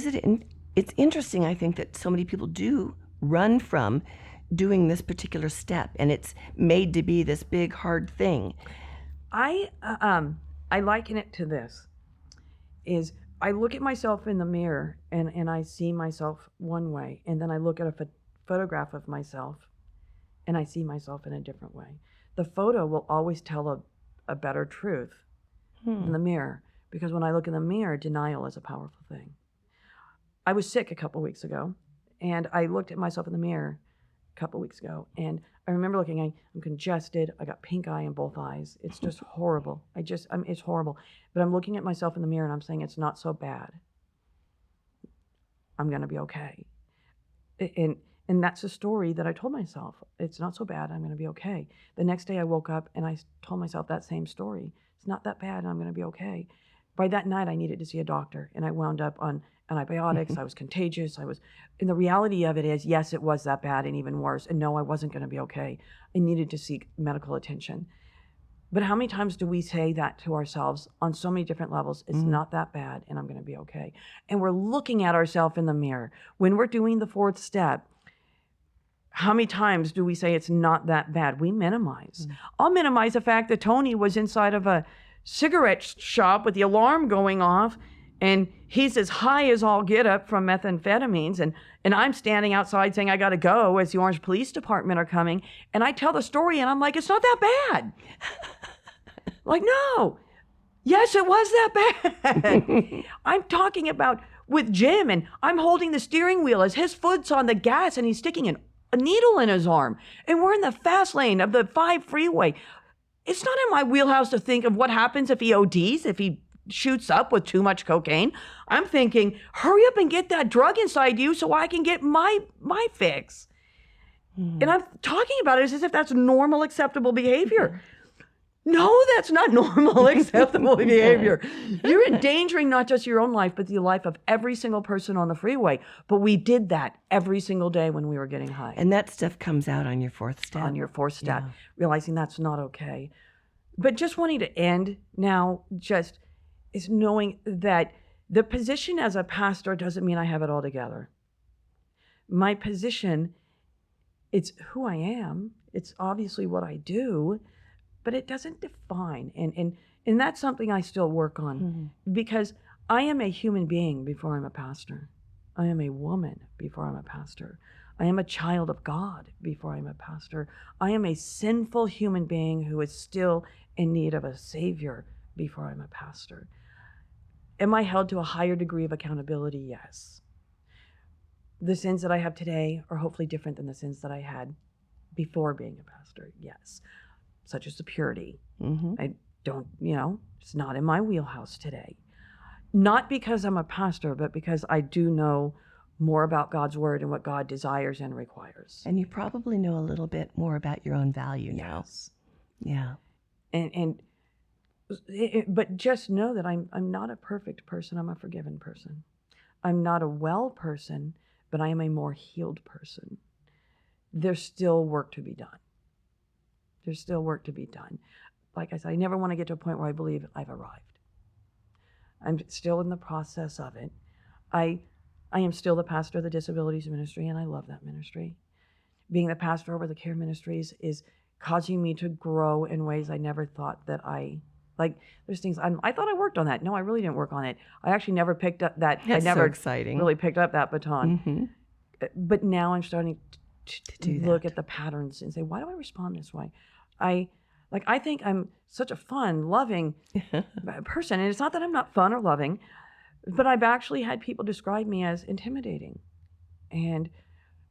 it's interesting, I think, that so many people do run from doing this particular step, and it's made to be this big, hard thing. I liken it to this, is I look at myself in the mirror and I see myself one way, and then I look at a photograph of myself and I see myself in a different way. The photo will always tell a better truth than the mirror, because when I look in the mirror, denial is a powerful thing. I was sick a couple weeks ago, and I looked at myself in the mirror a couple weeks ago, and I remember looking, I'm congested, I got pink eye in both eyes. It's just horrible. It's horrible. But I'm looking at myself in the mirror and I'm saying, it's not so bad. I'm gonna be okay. And that's a story that I told myself. It's not so bad, I'm gonna be okay. The next day I woke up and I told myself that same story. It's not that bad, I'm gonna be okay. by that night I needed to see a doctor, and I wound up on antibiotics. I was contagious. And the reality of it is, yes, it was that bad and even worse. And no, I wasn't going to be okay. I needed to seek medical attention. But how many times do we say that to ourselves on so many different levels? It's not that bad and I'm going to be okay. And we're looking at ourselves in the mirror. When we're doing the fourth step, how many times do we say it's not that bad? We minimize. I'll minimize the fact that Tony was inside of a cigarette shop with the alarm going off, and he's as high as all get up from methamphetamines, and I'm standing outside saying I got to go as the Orange Police Department are coming, and I tell the story and I'm like, it's not that bad. Like, no. Yes, it was that bad. I'm talking about with Jim, and I'm holding the steering wheel as his foot's on the gas and he's sticking a needle in his arm, and we're in the fast lane of the 5 freeway. It's not in my wheelhouse to think of what happens if he ODs, if he shoots up with too much cocaine. I'm thinking, hurry up and get that drug inside you so I can get my fix. And I'm talking about it as if that's normal, acceptable behavior. No, that's not normal, acceptable behavior. You're endangering not just your own life, but the life of every single person on the freeway. But we did that every single day when we were getting high. And that stuff comes out on your fourth step. On your fourth step, realizing that's not okay. But just wanting to end now just is knowing that the position as a pastor doesn't mean I have it all together. My position, it's who I am. It's obviously what I do, but it doesn't define. And that's something I still work on because I am a human being before I'm a pastor. I am a woman before I'm a pastor. I am a child of God before I'm a pastor. I am a sinful human being who is still in need of a savior before I'm a pastor. Am I held to a higher degree of accountability? Yes. The sins that I have today are hopefully different than the sins that I had before being a pastor. Yes. Such as the purity. I don't, it's not in my wheelhouse today. Not because I'm a pastor, but because I do know more about God's word and what God desires and requires. And you probably know a little bit more about your own value now. Yes. Yeah. But just know that I'm not a perfect person. I'm a forgiven person. I'm not a well person, but I am a more healed person. There's still work to be done. There's still work to be done. Like I said, I never want to get to a point where I believe I've arrived. I'm still in the process of it. I am still the pastor of the disabilities ministry, and I love that ministry. Being the pastor over the care ministries is causing me to grow in ways I never thought that there's things I thought I worked on that. No, I really didn't work on it. I actually never picked up that. That's I never so exciting. Really picked up that baton. But now I'm starting to look at the patterns and say, why do I respond this way? I think I'm such a fun, loving person. And it's not that I'm not fun or loving, but I've actually had people describe me as intimidating. And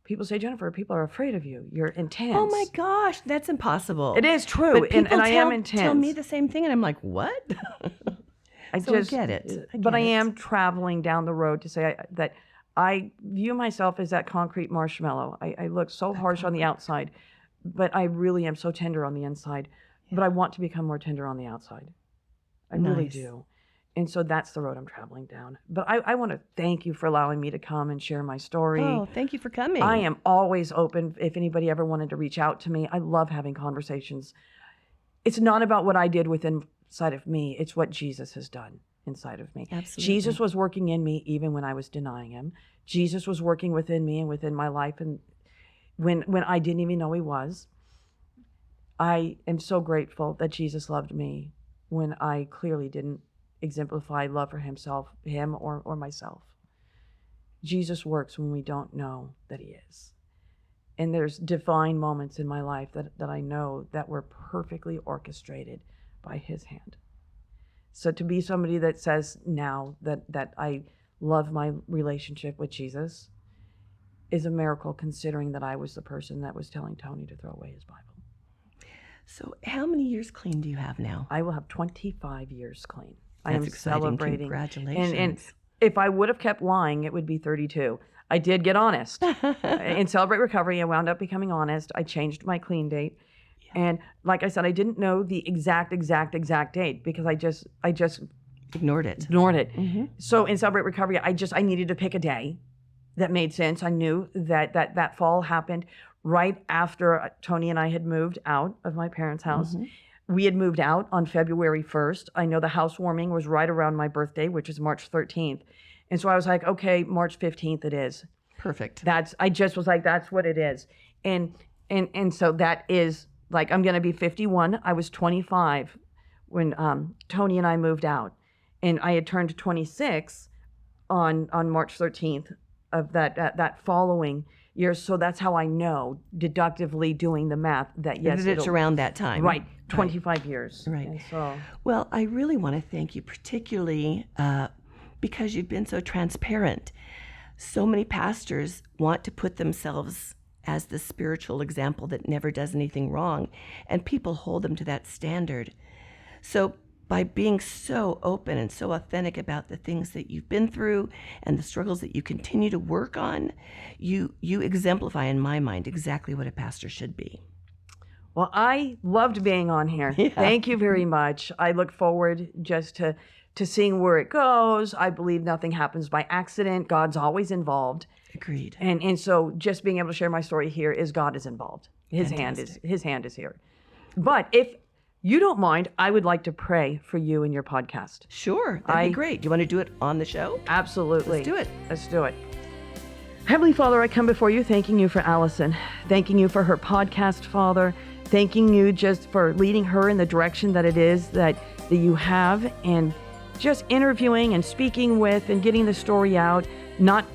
people say, Jennifer, people are afraid of you. You're intense. Oh my gosh, that's impossible. It is true. But and I am intense. Tell me the same thing, and I'm like, what? I get it. I am traveling down the road to say that I view myself as that concrete marshmallow. I look so harsh on the outside, but I really am so tender on the inside. Yeah. But I want to become more tender on the outside. I really do. And so that's the road I'm traveling down. But I want to thank you for allowing me to come and share my story. Oh, thank you for coming. I am always open if anybody ever wanted to reach out to me. I love having conversations. It's not about what I did inside of me. It's what Jesus has done inside of me. Absolutely. Jesus was working in me even when I was denying him. Jesus was working within me and within my life, and when I didn't even know he was. I am so grateful that Jesus loved me when I clearly didn't exemplify love for him or myself. Jesus works when we don't know that he is. And there's divine moments in my life that I know that were perfectly orchestrated by his hand. So to be somebody that says now that I love my relationship with Jesus is a miracle, considering that I was the person that was telling Tony to throw away his Bible. So how many years clean do you have now? I will have 25 years clean. That's I am exciting. celebrating. Congratulations. And if I would have kept lying, it would be 32. I did get honest. In Celebrate Recovery, I wound up becoming honest. I changed my clean date. Yeah. And like I said, I didn't know the exact date because I just ignored it. Ignored it. Mm-hmm. So in Celebrate Recovery, I needed to pick a day that made sense. I knew that fall happened right after Tony and I had moved out of my parents' house. Mm-hmm. We had moved out on February 1st. I know the housewarming was right around my birthday, which is March 13th. And so I was like, okay, March 15th it is. Perfect. I just was like, that's what it is. And so that is like, I'm going to be 51. I was 25 when Tony and I moved out. And I had turned 26 on March 13th of that following year. So that's how I know, deductively doing the math, that yes, it's around that time. Right, 25 years. Right. And so, well, I really want to thank you, particularly because you've been so transparent. So many pastors want to put themselves as the spiritual example that never does anything wrong, and people hold them to that standard. So by being so open and so authentic about the things that you've been through and the struggles that you continue to work on, you exemplify, in my mind, exactly what a pastor should be. well, I loved being on here. Yeah. Thank you very much. I look forward just to seeing where it goes. I believe nothing happens by accident. God's always involved. Agreed. And so just being able to share my story here is God is involved. His Fantastic. hand is here. But if you don't mind, I would like to pray for you and your podcast. Sure, that'd be great. Do you want to do it on the show? Absolutely. Let's do it. Let's do it. Heavenly Father, I come before you thanking you for Alison, thanking you for her podcast, Father, thanking you just for leading her in the direction that it is that you have, and just interviewing and speaking with and getting the story out, not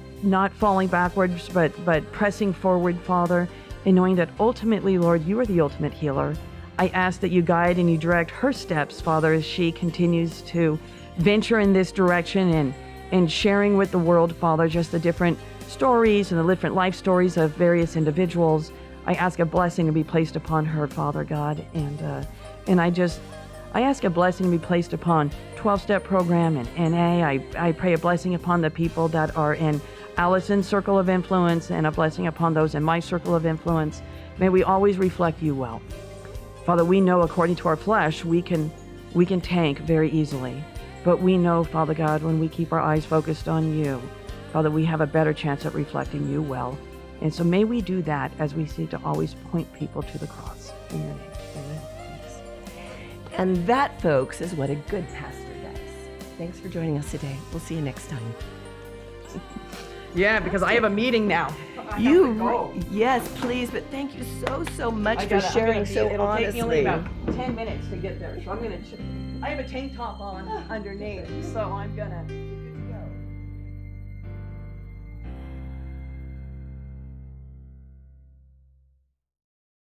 falling backwards, but pressing forward, Father, and knowing that ultimately, Lord, you are the ultimate healer. I ask that you guide and you direct her steps, Father, as she continues to venture in this direction and sharing with the world, Father, just the different stories and the different life stories of various individuals. I ask a blessing to be placed upon her, Father God, and I ask a blessing to be placed upon 12-Step Program and NA. I pray a blessing upon the people that are in Alison's circle of influence, and a blessing upon those in my circle of influence. May we always reflect you well. Father, we know according to our flesh, we can tank very easily. But we know, Father God, when we keep our eyes focused on you, Father, we have a better chance at reflecting you well. And so may we do that as we seek to always point people to the cross. In your name. Amen. And that, folks, is what a good pastor does. Thanks for joining us today. We'll see you next time. Yeah, because I have a meeting now. Yes, please, but thank you so much for sharing so honestly. It'll take me only about 10 minutes to get there, so I have a tank top on underneath, so I'm gonna